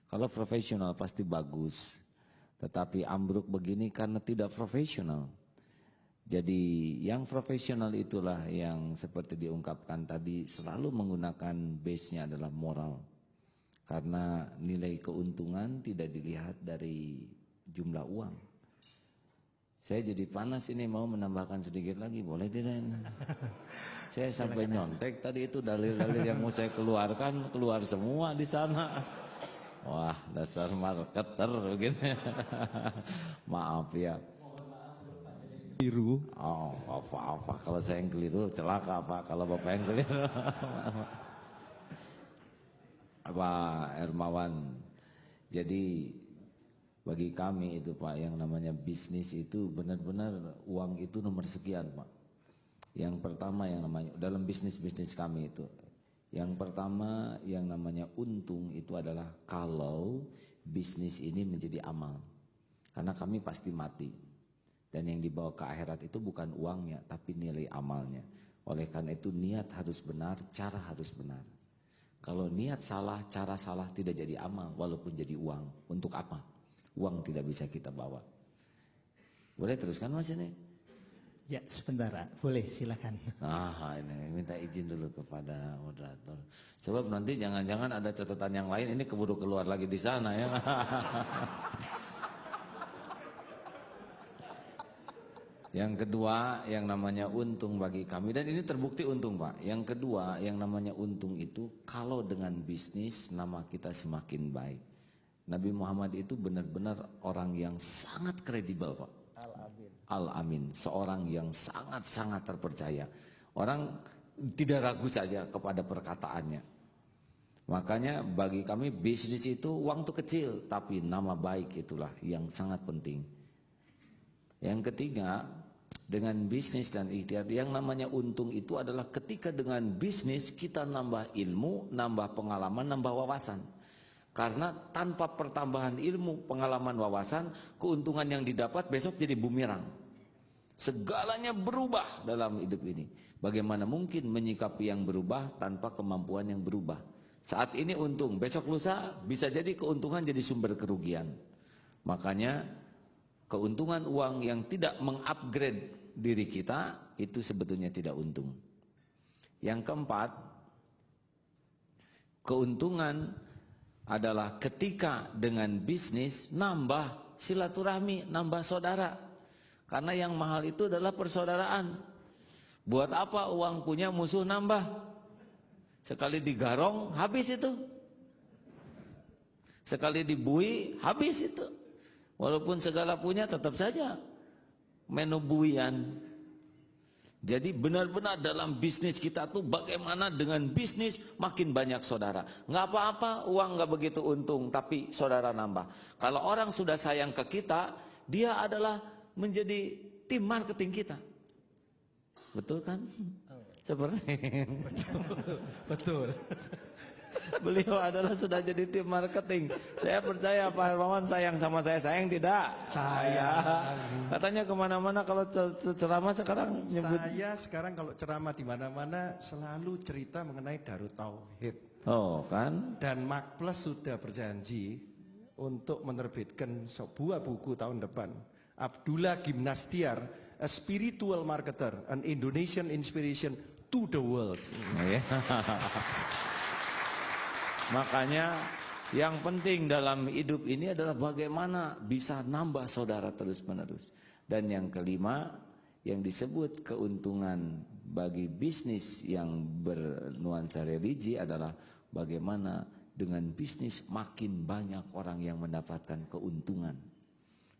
[SPEAKER 2] Kalau profesional pasti bagus, tetapi ambruk begini karena tidak profesional. Jadi yang profesional itulah yang seperti diungkapkan tadi selalu menggunakan base-nya adalah moral. Karena nilai keuntungan tidak dilihat dari jumlah uang. Saya jadi panas ini, mau menambahkan sedikit lagi, boleh tidak? Saya sampai nyontek tadi itu dalil-dalil yang mau saya keluarkan, keluar semua di sana. Wah, dasar marketer begini. Maaf ya.
[SPEAKER 3] Biru.
[SPEAKER 2] Oh, apa-apa. Kalau saya yang keliru celaka Pak, kalau Bapak yang keliru. Pak Hermawan. Jadi bagi kami itu Pak, yang namanya bisnis itu benar-benar uang itu nomor sekian Pak. Yang pertama yang namanya dalam bisnis-bisnis kami itu, yang pertama yang namanya untung itu adalah kalau bisnis ini menjadi amal. Karena kami pasti mati. Dan yang dibawa ke akhirat itu bukan uangnya, tapi nilai amalnya. Oleh karena itu niat harus benar, cara harus benar. Kalau niat salah, cara salah tidak jadi amal, walaupun jadi uang. Untuk apa? Uang tidak bisa kita bawa. Boleh teruskan Mas ini?
[SPEAKER 1] Ya sebentar, boleh silakan.
[SPEAKER 2] Ah, ini minta izin dulu kepada moderator. Sebab nanti jangan-jangan ada catatan yang lain, ini keburu keluar lagi di sana ya. Yang kedua yang namanya untung bagi kami, dan ini terbukti untung Pak. Yang kedua yang namanya untung itu kalau dengan bisnis nama kita semakin baik. Nabi Muhammad itu benar-benar orang yang sangat kredibel Pak. Al-Amin, seorang yang sangat-sangat terpercaya. Orang tidak ragu saja kepada perkataannya. Makanya bagi kami bisnis itu uang itu kecil, tapi nama baik itulah yang sangat penting. Yang ketiga, dengan bisnis dan ikhtiar, yang namanya untung itu adalah ketika dengan bisnis kita nambah ilmu, nambah pengalaman, nambah wawasan. Karena tanpa pertambahan ilmu, pengalaman, wawasan, keuntungan yang didapat besok jadi bumerang. Segalanya berubah dalam hidup ini. Bagaimana mungkin menyikapi yang berubah tanpa kemampuan yang berubah? Saat ini untung, besok lusa bisa jadi keuntungan jadi sumber kerugian. Makanya keuntungan uang yang tidak mengupgrade diri kita itu sebetulnya tidak untung. Yang keempat, keuntungan adalah ketika dengan bisnis nambah silaturahmi, nambah saudara. Karena yang mahal itu adalah persaudaraan. Buat apa uang punya musuh nambah? Sekali digarong habis itu. Sekali dibui habis itu. Walaupun segala punya tetap saja menu buian. Jadi benar-benar dalam bisnis kita tuh bagaimana dengan bisnis makin banyak saudara. Nggak apa-apa uang nggak begitu untung, tapi saudara nambah. Kalau orang sudah sayang ke kita, dia adalah menjadi tim marketing kita. Betul kan? seperti
[SPEAKER 1] Betul.
[SPEAKER 2] beliau adalah sudah jadi tim marketing. Saya percaya Pak Hermawan sayang sama saya yang tidak.
[SPEAKER 3] Sayang.
[SPEAKER 2] Katanya kemana-mana kalau ceramah sekarang nyebut.
[SPEAKER 3] Saya sekarang kalau ceramah di mana-mana selalu cerita mengenai Darut Tauhid.
[SPEAKER 2] Oh kan?
[SPEAKER 3] Dan Mark Plus sudah berjanji untuk menerbitkan sebuah buku tahun depan. Abdullah Gimnastiar, a spiritual marketer, an Indonesian inspiration to the world.
[SPEAKER 2] Makanya yang penting dalam hidup ini adalah bagaimana bisa nambah saudara terus-menerus. Dan yang kelima, yang disebut keuntungan bagi bisnis yang bernuansa religi adalah bagaimana dengan bisnis makin banyak orang yang mendapatkan keuntungan.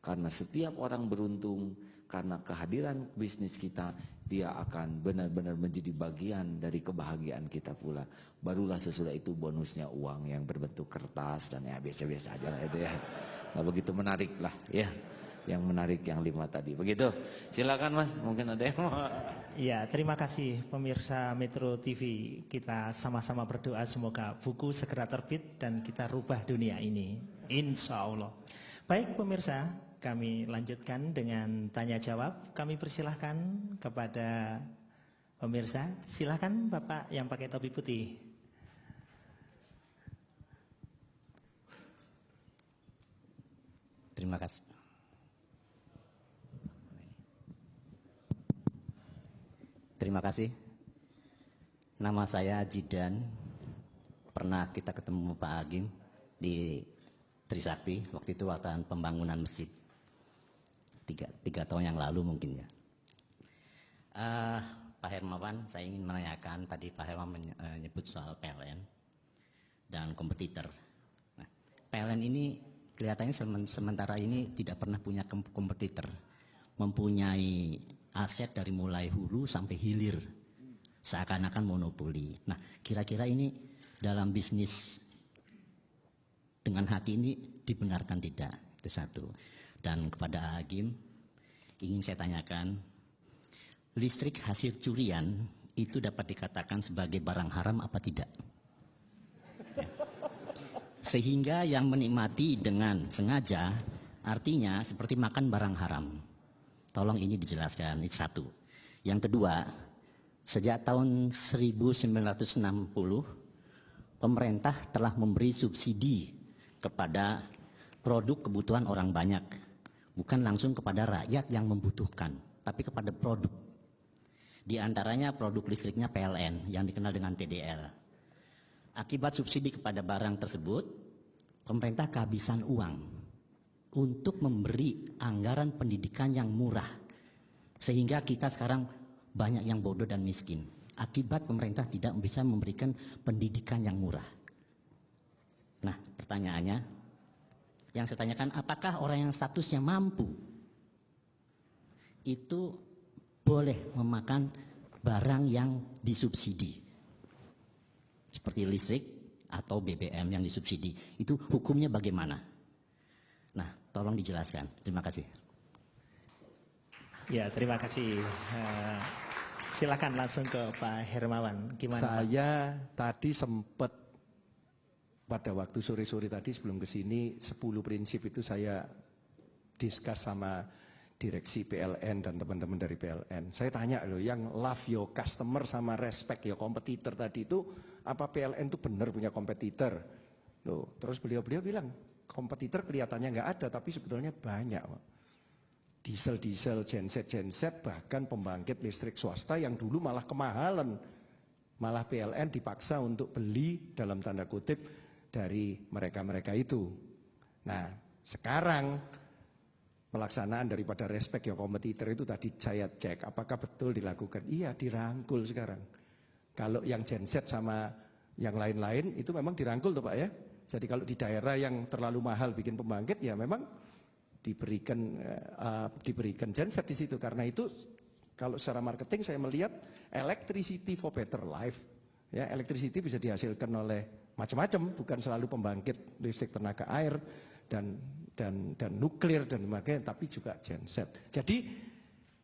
[SPEAKER 2] Karena setiap orang beruntung, karena kehadiran bisnis kita, dia akan benar-benar menjadi bagian dari kebahagiaan kita pula. Barulah sesudah itu bonusnya uang yang berbentuk kertas dan ya biasa-biasa aja lah itu ya. Nggak begitu menarik lah ya. Yang menarik yang 5 tadi. Begitu. Silakan Mas, mungkin ada yang mau.
[SPEAKER 1] Ya, terima kasih pemirsa Metro TV. Kita sama-sama berdoa semoga buku segera terbit dan kita rubah dunia ini. Insya Allah. Baik pemirsa, kami lanjutkan dengan tanya jawab. Kami persilahkan kepada pemirsa. Silakan Bapak yang pakai topi putih.
[SPEAKER 4] Terima kasih. Terima kasih. Nama saya Jidan. Pernah kita ketemu Pak Agim di Trisakti. Waktu itu waktu pembangunan masjid. Tiga tahun yang lalu mungkin ya. Pak Hermawan, saya ingin menanyakan tadi Pak Hermawan menyebut soal PLN dan kompetitor. Nah, PLN ini kelihatannya sementara ini tidak pernah punya kompetitor, mempunyai aset dari mulai hulu sampai hilir, seakan-akan monopoli. Nah, kira-kira ini dalam bisnis dengan hati ini dibenarkan tidak? Itu satu. Dan kepada Agim, ingin saya tanyakan, listrik hasil curian itu dapat dikatakan sebagai barang haram apa tidak? Ya. Sehingga yang menikmati dengan sengaja, artinya seperti makan barang haram. Tolong ini dijelaskan, itu satu. Yang kedua, sejak tahun 1960, pemerintah telah memberi subsidi kepada produk kebutuhan orang banyak. Bukan langsung kepada rakyat yang membutuhkan, tapi kepada produk. Di antaranya produk listriknya PLN yang dikenal dengan TDL. Akibat subsidi kepada barang tersebut, pemerintah kehabisan uang untuk memberi anggaran pendidikan yang murah. Sehingga kita sekarang banyak yang bodoh dan miskin. Akibat pemerintah tidak bisa memberikan pendidikan yang murah. Nah, pertanyaannya, yang saya tanyakan, apakah orang yang statusnya mampu itu boleh memakan barang yang disubsidi? Seperti listrik atau BBM yang disubsidi. Itu hukumnya bagaimana? Nah, tolong dijelaskan. Terima kasih.
[SPEAKER 1] Ya, terima kasih. Silakan langsung ke Pak Hermawan. Gimana?
[SPEAKER 3] Saya tadi sempat pada waktu sore-sore tadi sebelum ke sini 10 prinsip itu saya discuss sama direksi PLN dan teman-teman dari PLN. Saya tanya loh, yang love your customer sama respect your competitor tadi itu, apa PLN itu benar punya kompetitor? Loh, terus beliau bilang, kompetitor kelihatannya nggak ada, tapi sebetulnya banyak. Diesel, genset, bahkan pembangkit listrik swasta yang dulu malah kemahalan. Malah PLN dipaksa untuk beli dalam tanda kutip dari mereka-mereka itu. Nah, sekarang pelaksanaan daripada respect your competitor itu tadi saya cek apakah betul dilakukan. Iya, dirangkul sekarang. Kalau yang genset sama yang lain-lain itu memang dirangkul tuh Pak ya. Jadi kalau di daerah yang terlalu mahal bikin pembangkit ya memang diberikan genset di situ. Karena itu kalau secara marketing saya melihat electricity for better life. Ya, electricity bisa dihasilkan oleh macam-macam, bukan selalu pembangkit listrik tenaga air dan nuklir dan sebagainya, tapi juga genset. Jadi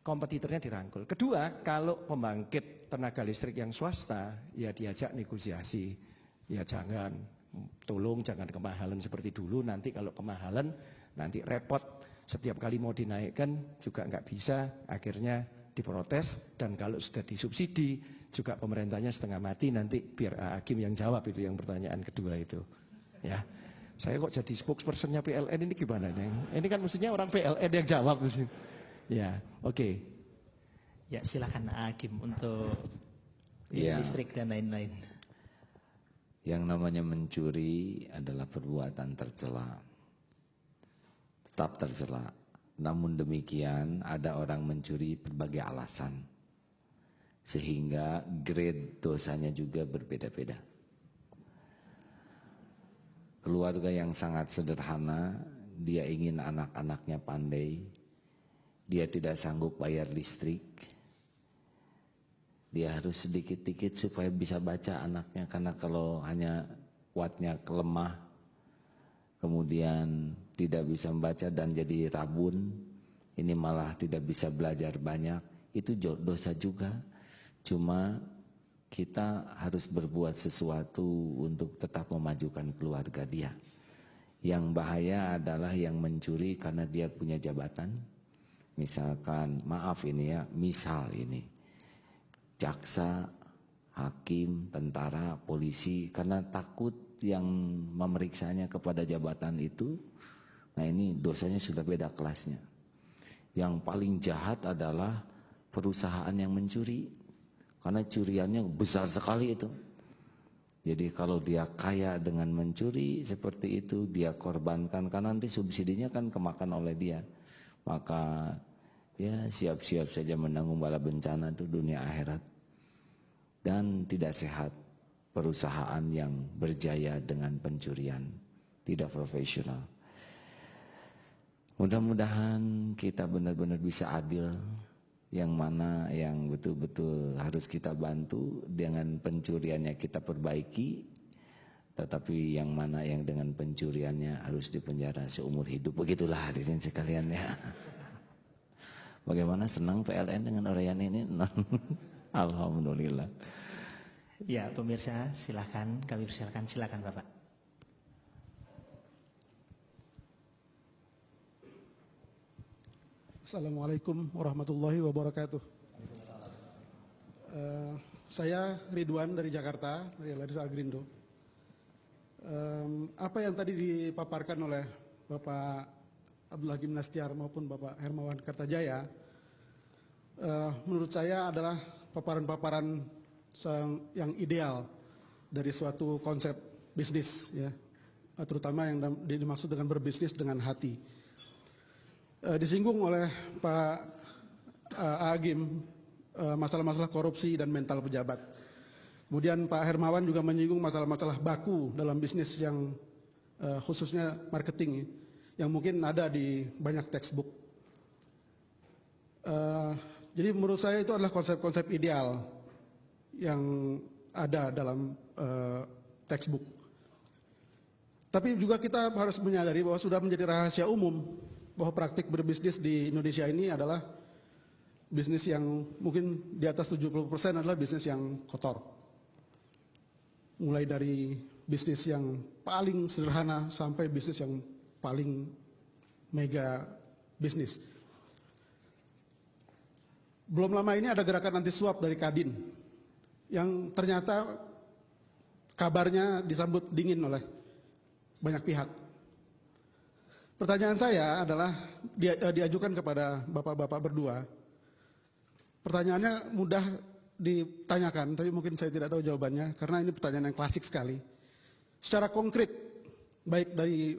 [SPEAKER 3] kompetitornya dirangkul. Kedua, kalau pembangkit tenaga listrik yang swasta, ya diajak negosiasi. Ya jangan, tolong jangan kemahalan seperti dulu, nanti kalau kemahalan nanti repot. Setiap kali mau dinaikkan juga nggak bisa, akhirnya diprotes, dan kalau sudah disubsidi juga pemerintahnya setengah mati, nanti biar Hakim yang jawab itu yang pertanyaan kedua itu. Ya. Saya kok jadi spokespersonnya PLN ini gimana nih? Ini kan mestinya orang PLN yang jawab. Ya, oke.
[SPEAKER 1] Ya, silakan Hakim untuk
[SPEAKER 2] Ya.
[SPEAKER 1] listrik dan lain-lain.
[SPEAKER 2] Yang namanya mencuri adalah perbuatan tercela. Tetap tercela. Namun demikian ada orang mencuri berbagai alasan. Sehingga grade dosanya juga berbeda-beda. Keluarga yang sangat sederhana, dia ingin anak-anaknya pandai, dia tidak sanggup bayar listrik, dia harus sedikit-dikit supaya bisa baca anaknya, karena kalau hanya wattnya lemah, kemudian tidak bisa membaca dan jadi rabun, ini malah tidak bisa belajar banyak, itu dosa juga. Cuma kita harus berbuat sesuatu untuk tetap memajukan keluarga dia. Yang bahaya adalah yang mencuri karena dia punya jabatan. Misalkan, maaf ini ya, misal ini, jaksa, hakim, tentara, polisi, karena takut yang memeriksanya kepada jabatan itu, nah ini dosanya sudah beda kelasnya. Yang paling jahat adalah perusahaan yang mencuri. Karena curiannya besar sekali itu. Jadi kalau dia kaya dengan mencuri seperti itu, dia korbankan, karena nanti subsidinya kan kemakan oleh dia. Maka ya siap-siap saja menanggung bala bencana itu dunia akhirat. Dan tidak sehat perusahaan yang berjaya dengan pencurian, tidak profesional. Mudah-mudahan kita benar-benar bisa adil. Yang mana yang betul-betul harus kita bantu, dengan pencuriannya kita perbaiki, tetapi yang mana yang dengan pencuriannya harus dipenjara seumur hidup. Begitulah hadirin sekalian ya. Bagaimana senang PLN dengan uraian ini? Alhamdulillah.
[SPEAKER 1] Ya, pemirsa silakan, kami persilakan, silakan Bapak.
[SPEAKER 5] Assalamualaikum warahmatullahi wabarakatuh. Saya Ridwan dari Jakarta, dari Larissa Agrindo. Apa yang tadi dipaparkan oleh Bapak Abdul Hakim Nastiar maupun Bapak Hermawan Kartajaya, menurut saya adalah paparan-paparan yang ideal dari suatu konsep bisnis, ya, terutama yang dimaksud dengan berbisnis dengan hati. Disinggung oleh Pak Agim masalah-masalah korupsi dan mental pejabat. Kemudian Pak Hermawan juga menyinggung masalah-masalah baku dalam bisnis yang khususnya marketing, yang mungkin ada di banyak textbook. Jadi menurut saya itu adalah konsep-konsep ideal yang ada dalam textbook. Tapi juga kita harus menyadari bahwa sudah menjadi rahasia umum bahwa praktik berbisnis di Indonesia ini adalah bisnis yang mungkin di atas 70% adalah bisnis yang kotor. Mulai dari bisnis yang paling sederhana sampai bisnis yang paling mega bisnis. Belum lama ini ada gerakan anti suap dari Kadin yang ternyata kabarnya disambut dingin oleh banyak pihak. Pertanyaan saya adalah diajukan kepada bapak-bapak berdua. Pertanyaannya mudah ditanyakan, tapi mungkin saya tidak tahu jawabannya karena ini pertanyaan yang klasik sekali. Secara konkret, baik dari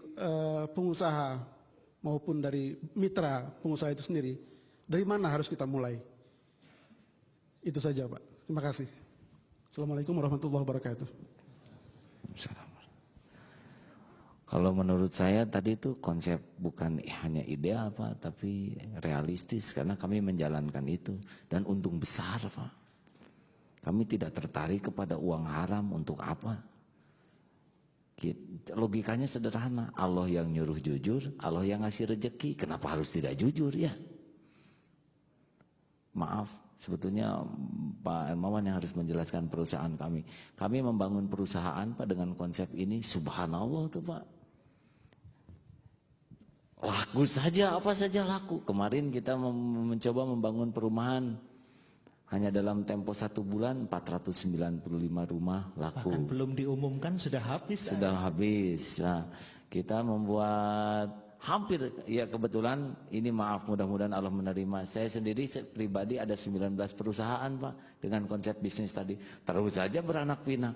[SPEAKER 5] pengusaha maupun dari mitra pengusaha itu sendiri, dari mana harus kita mulai? Itu saja, Pak. Terima kasih. Assalamualaikum warahmatullahi wabarakatuh.
[SPEAKER 2] Kalau menurut saya tadi itu konsep bukan hanya ideal Pak, tapi realistis karena kami menjalankan itu dan untung besar Pak. Kami tidak tertarik kepada uang haram untuk apa? Logikanya sederhana, Allah yang nyuruh jujur, Allah yang ngasih rezeki, kenapa harus tidak jujur ya? Maaf, sebetulnya Pak Hermawan yang harus menjelaskan perusahaan kami. Kami membangun perusahaan Pak dengan konsep ini, subhanallah tuh Pak. Laku saja, apa saja laku. Kemarin kita mencoba membangun perumahan. Hanya dalam tempo 1 bulan 495 rumah laku.
[SPEAKER 1] Bahkan belum diumumkan sudah habis.
[SPEAKER 2] Sudah habis. Nah, kita membuat hampir, ya kebetulan ini maaf mudah-mudahan Allah menerima. Saya sendiri pribadi ada 19 perusahaan Pak dengan konsep bisnis tadi. Terus saja beranak pinak.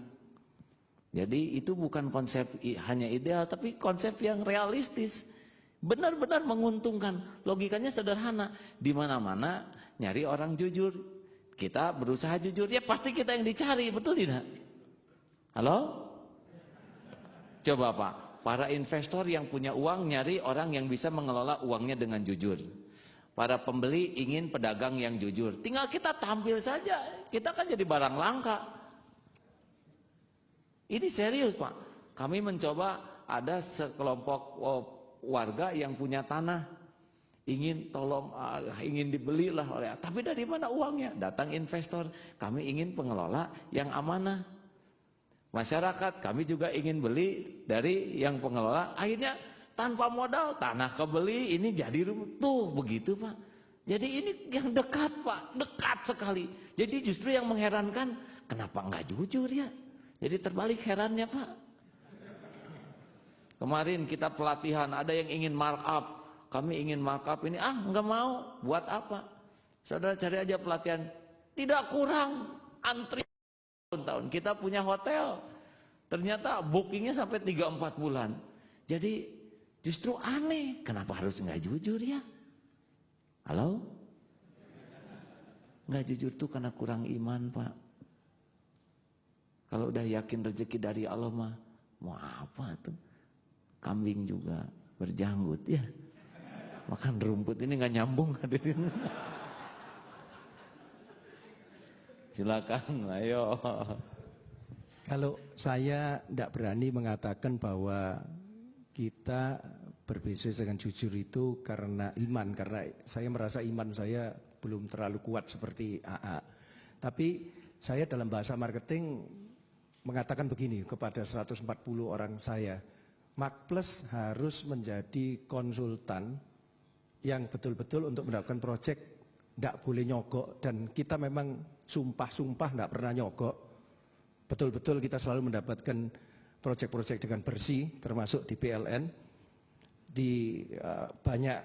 [SPEAKER 2] Jadi itu bukan konsep hanya ideal tapi konsep yang realistis. Benar-benar menguntungkan. Logikanya sederhana. Di mana-mana nyari orang jujur. Kita berusaha jujur. Ya pasti kita yang dicari. Betul tidak? Halo? Coba Pak. Para investor yang punya uang nyari orang yang bisa mengelola uangnya dengan jujur. Para pembeli ingin pedagang yang jujur. Tinggal kita tampil saja. Kita kan jadi barang langka. Ini serius Pak. Kami mencoba ada sekelompok warga yang punya tanah, ingin dibelilah oleh, tapi dari mana uangnya? Datang investor, kami ingin pengelola yang amanah. Masyarakat, kami juga ingin beli dari yang pengelola. Akhirnya tanpa modal, tanah kebeli, ini jadi tuh begitu Pak. Jadi ini yang dekat Pak, dekat sekali. Jadi justru yang mengherankan, kenapa nggak jujur ya? Jadi terbalik herannya Pak. Kemarin kita pelatihan, ada yang ingin markup. Kami ingin markup ini, nggak mau. Buat apa? Saudara cari aja pelatihan. Tidak kurang, antri tahun. Kita punya hotel. Ternyata bookingnya sampai 3-4 bulan. Jadi justru aneh. Kenapa harus nggak jujur ya? Halo? Nggak jujur tuh karena kurang iman Pak. Kalau udah yakin rezeki dari Allah mah, mau apa tuh? Kambing juga berjanggut ya. Makan rumput ini nggak nyambung hadirin. Silakan, ayo.
[SPEAKER 3] Kalau saya tidak berani mengatakan bahwa kita berbisnis dengan jujur itu karena iman, karena saya merasa iman saya belum terlalu kuat seperti AA. Tapi saya dalam bahasa marketing mengatakan begini kepada 140 orang saya. Marketplace harus menjadi konsultan yang betul-betul untuk mendapatkan proyek tidak boleh nyogok, dan kita memang sumpah-sumpah tidak pernah nyogok. Betul-betul kita selalu mendapatkan proyek-proyek dengan bersih, termasuk di PLN, di banyak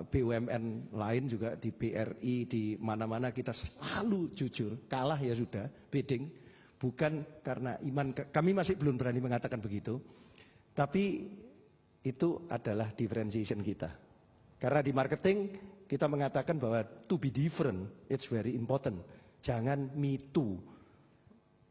[SPEAKER 3] BUMN lain juga, di BRI, di mana-mana kita selalu jujur. Kalah ya sudah, bidding, bukan karena iman. Kami masih belum berani mengatakan begitu. Tapi itu adalah differentiation kita. Karena di marketing kita mengatakan bahwa to be different, it's very important. Jangan me too.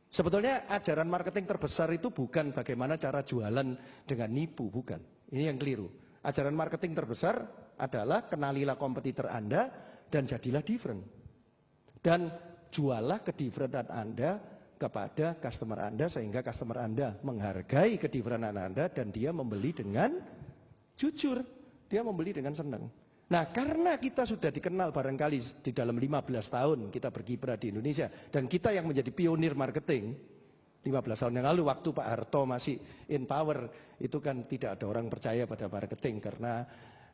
[SPEAKER 3] Sebetulnya ajaran marketing terbesar itu bukan bagaimana cara jualan dengan nipu, bukan. Ini yang keliru. Ajaran marketing terbesar adalah kenalilah kompetitor Anda dan jadilah different. Dan jualah kedifferentan Anda kepada customer Anda sehingga customer Anda menghargai kedifferentan Anda dan dia membeli dengan jujur, dia membeli dengan senang. Nah, karena kita sudah dikenal barangkali di dalam 15 tahun kita berkiprah di Indonesia dan kita yang menjadi pionir marketing 15 tahun yang lalu waktu Pak Harto masih in power, itu kan tidak ada orang percaya pada marketing karena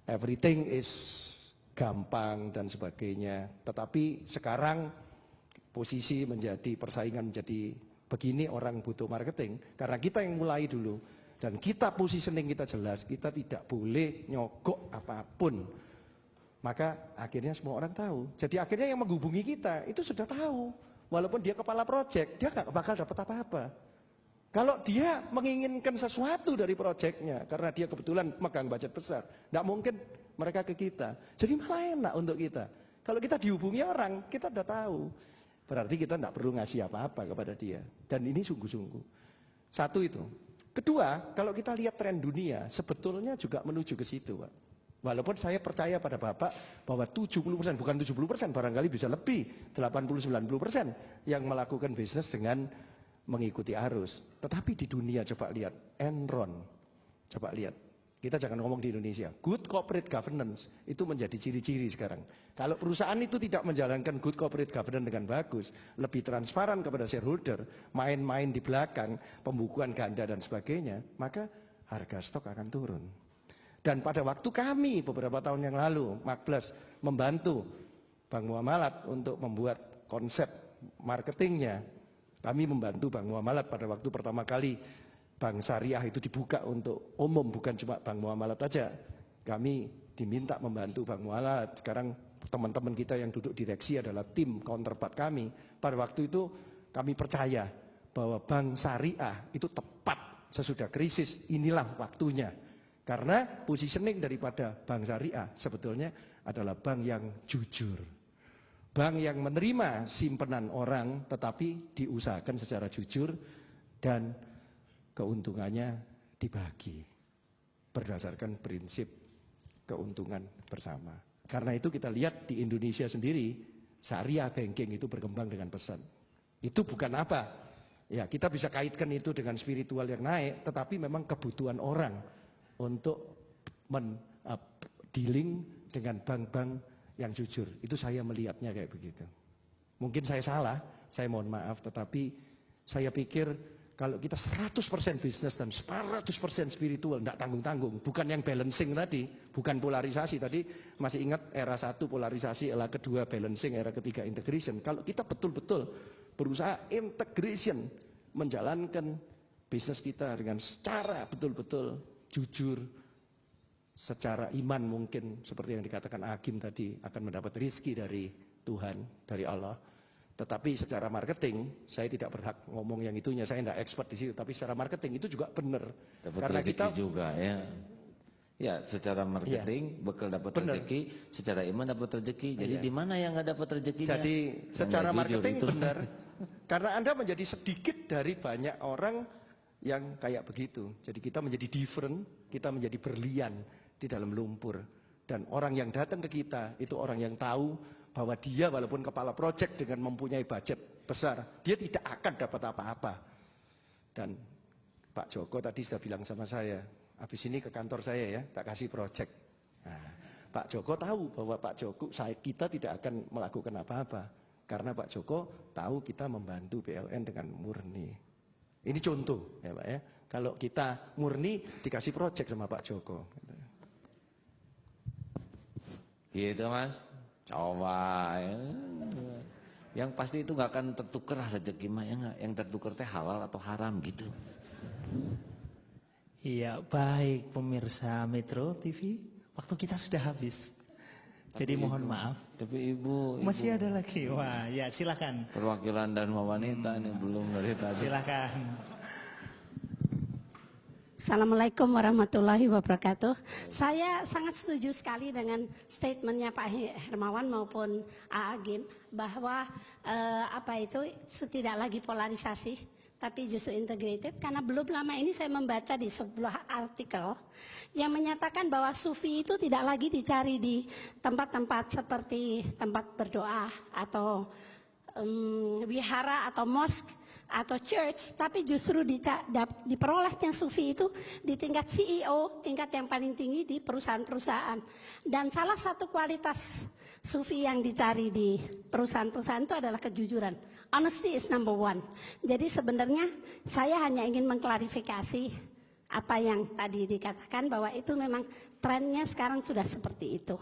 [SPEAKER 3] everything is gampang dan sebagainya. Tetapi sekarang posisi menjadi persaingan menjadi begini, orang butuh marketing karena kita yang mulai dulu dan kita positioning kita jelas, kita tidak boleh nyogok apapun, maka akhirnya semua orang tahu. Jadi akhirnya yang menghubungi kita itu sudah tahu, walaupun dia kepala proyek dia nggak bakal dapat apa-apa. Kalau dia menginginkan sesuatu dari proyeknya karena dia kebetulan megang budget besar, nggak mungkin mereka ke kita. Jadi malah enak untuk kita. Kalau kita dihubungi orang, kita udah tahu. Berarti kita tidak perlu ngasih apa-apa kepada dia. Dan ini sungguh-sungguh. Satu itu. Kedua, kalau kita lihat tren dunia, sebetulnya juga menuju ke situ, Pak. Walaupun saya percaya pada Bapak bahwa 70%, bukan 70%, barangkali bisa lebih, 80-90% yang melakukan bisnis dengan mengikuti arus. Tetapi di dunia coba lihat, Enron. Coba lihat. Kita jangan ngomong di Indonesia. Good corporate governance itu menjadi ciri-ciri sekarang. Kalau perusahaan itu tidak menjalankan good corporate governance dengan bagus, lebih transparan kepada shareholder, main-main di belakang, pembukuan ganda dan sebagainya, maka harga stok akan turun. Dan pada waktu kami beberapa tahun yang lalu, Makbles membantu Bank Muamalat untuk membuat konsep marketingnya. Kami membantu Bank Muamalat pada waktu pertama kali Bank Syariah itu dibuka untuk umum, bukan cuma Bank Muamalat saja. Kami diminta membantu Bank Muamalat. Sekarang teman-teman kita yang duduk direksi adalah tim counterpart kami. Pada waktu itu kami percaya bahwa Bank Syariah itu tepat sesudah krisis, inilah waktunya. Karena positioning daripada Bank Syariah sebetulnya adalah bank yang jujur. Bank yang menerima simpanan orang tetapi diusahakan secara jujur dan keuntungannya dibagi berdasarkan prinsip keuntungan bersama. Karena itu kita lihat di Indonesia sendiri, syariah banking itu berkembang dengan pesat. Itu bukan apa, ya kita bisa kaitkan itu dengan spiritual yang naik, tetapi memang kebutuhan orang untuk dealing dengan bank-bank yang jujur. Itu saya melihatnya kayak begitu. Mungkin saya salah, saya mohon maaf, tetapi saya pikir kalau kita 100% bisnis dan 100% spiritual, tidak tanggung-tanggung. Bukan yang balancing tadi, bukan polarisasi. Tadi masih ingat era 1 polarisasi, era kedua balancing, era ketiga integration. Kalau kita betul-betul berusaha integration, menjalankan bisnis kita dengan secara betul-betul jujur, secara iman mungkin, seperti yang dikatakan Hakim tadi, akan mendapat rizki dari Tuhan, dari Allah. Tetapi secara marketing, saya tidak berhak ngomong yang itunya, saya tidak expert di situ. Tapi secara marketing itu juga benar.
[SPEAKER 2] Dapat
[SPEAKER 3] karena
[SPEAKER 2] rezeki
[SPEAKER 3] kita
[SPEAKER 2] juga ya. Ya, secara marketing bekal dapat rezeki, secara iman dapat rezeki. Jadi di mana yang nggak dapat rezekinya?
[SPEAKER 3] Jadi secara marketing
[SPEAKER 2] itu.
[SPEAKER 3] benar. Karena Anda menjadi sedikit dari banyak orang yang kayak begitu. Jadi kita menjadi different, kita menjadi berlian di dalam lumpur. Dan orang yang datang ke kita itu orang yang tahu bahwa dia walaupun kepala proyek dengan mempunyai budget besar, dia tidak akan dapat apa-apa. Dan Pak Joko tadi sudah bilang sama saya, habis ini ke kantor saya ya, tak kasih proyek. Nah, Pak Joko tahu bahwa Pak Joko, kita tidak akan melakukan apa-apa. Karena Pak Joko tahu kita membantu BLN dengan murni. Ini contoh ya Pak ya. Kalau kita murni dikasih proyek sama Pak Joko.
[SPEAKER 2] Gitu Mas. Coba ya. Yang pasti itu nggak akan tertukar rezeki mah ya nggak. Yang tertukar teh halal atau haram gitu.
[SPEAKER 1] Iya, baik pemirsa Metro TV, waktu kita sudah habis. Jadi mohon maaf.
[SPEAKER 2] Tapi ibu
[SPEAKER 1] Masih ada lagi. Wah, ya silakan.
[SPEAKER 2] perwakilan dan wanita ini belum dari tadi.
[SPEAKER 1] Silakan.
[SPEAKER 6] Assalamualaikum warahmatullahi wabarakatuh. Saya sangat setuju sekali dengan statementnya Pak Hermawan maupun Agim bahwa tidak lagi polarisasi, tapi justru integrated. Karena belum lama ini saya membaca di sebuah artikel yang menyatakan bahwa sufi itu tidak lagi dicari di tempat-tempat seperti tempat berdoa atau wihara atau mosque atau church, tapi justru diperolehnya sufi itu di tingkat CEO, tingkat yang paling tinggi di perusahaan-perusahaan. Dan salah satu kualitas sufi yang dicari di perusahaan-perusahaan itu adalah kejujuran. Honesty is number one. Jadi sebenarnya saya hanya ingin mengklarifikasi apa yang tadi dikatakan bahwa itu memang trennya sekarang sudah seperti itu.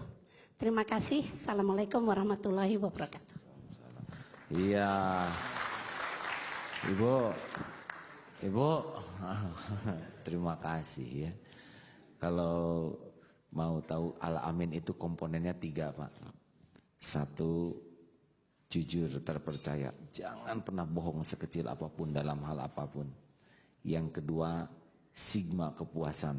[SPEAKER 6] Terima kasih. Assalamualaikum warahmatullahi wabarakatuh.
[SPEAKER 2] Iya. Ibu, terima kasih ya. Kalau mau tahu Al-Amin itu komponennya 3 Pak. 1, jujur terpercaya. Jangan pernah bohong sekecil apapun dalam hal apapun. Yang kedua, sigma kepuasan.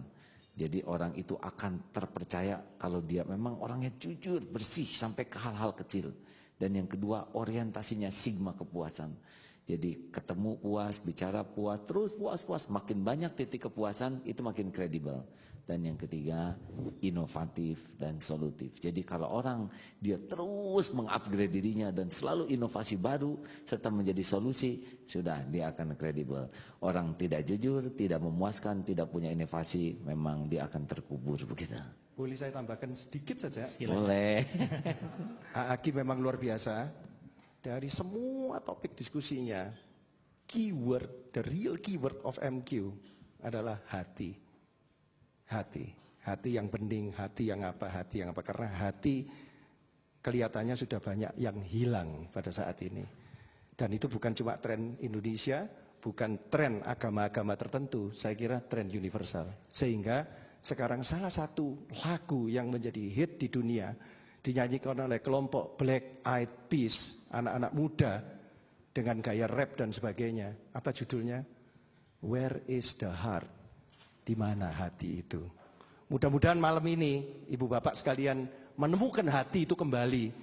[SPEAKER 2] Jadi orang itu akan terpercaya kalau dia memang orangnya jujur, bersih sampai ke hal-hal kecil. Dan yang kedua, orientasinya sigma kepuasan. Jadi ketemu puas, bicara puas, terus puas-puas. Makin banyak titik kepuasan, itu makin kredibel. Dan yang ketiga, inovatif dan solutif. Jadi kalau orang dia terus mengupgrade dirinya dan selalu inovasi baru serta menjadi solusi, sudah dia akan kredibel. Orang tidak jujur, tidak memuaskan, tidak punya inovasi, memang dia akan terkubur begitu.
[SPEAKER 3] Boleh saya tambahkan sedikit saja?
[SPEAKER 2] Boleh.
[SPEAKER 3] Aki memang luar biasa. Dari semua topik diskusinya, keyword, the real keyword of MQ adalah hati. Hati yang bening, hati yang apa. Karena hati kelihatannya sudah banyak yang hilang pada saat ini. Dan itu bukan cuma tren Indonesia, bukan tren agama-agama tertentu, saya kira tren universal. Sehingga sekarang salah satu lagu yang menjadi hit di dunia dinyanyikan oleh kelompok Black Eyed Peas, anak-anak muda dengan gaya rap dan sebagainya. Apa judulnya? Where is the heart? Di mana hati itu? Mudah-mudahan malam ini ibu bapak sekalian menemukan hati itu kembali.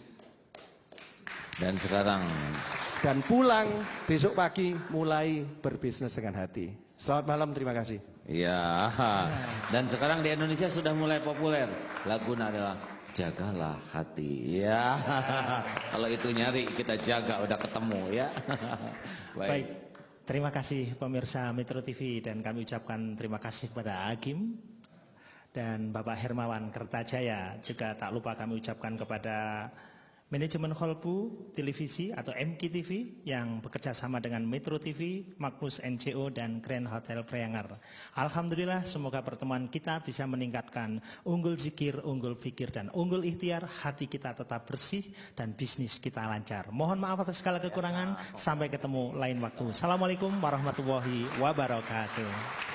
[SPEAKER 2] Dan sekarang
[SPEAKER 3] Dan pulang besok pagi mulai berbisnis dengan hati. Selamat malam, terima kasih.
[SPEAKER 2] ya, dan sekarang di Indonesia sudah mulai populer. Lagunya adalah Jagalah Hati. Ya, kalau itu nyari kita jaga, udah ketemu ya.
[SPEAKER 1] Baik. Terima kasih pemirsa Metro TV dan kami ucapkan terima kasih kepada Hakim dan Bapak Hermawan Kertajaya. Juga tak lupa kami ucapkan kepada manajemen Holbu Televisi atau MKTV yang bekerja sama dengan Metro TV, Magnus NCO dan Grand Hotel Preanger. Alhamdulillah semoga pertemuan kita bisa meningkatkan unggul zikir, unggul fikir dan unggul ikhtiar. Hati kita tetap bersih dan bisnis kita lancar. Mohon maaf atas segala kekurangan. Sampai ketemu lain waktu. Assalamualaikum warahmatullahi wabarakatuh.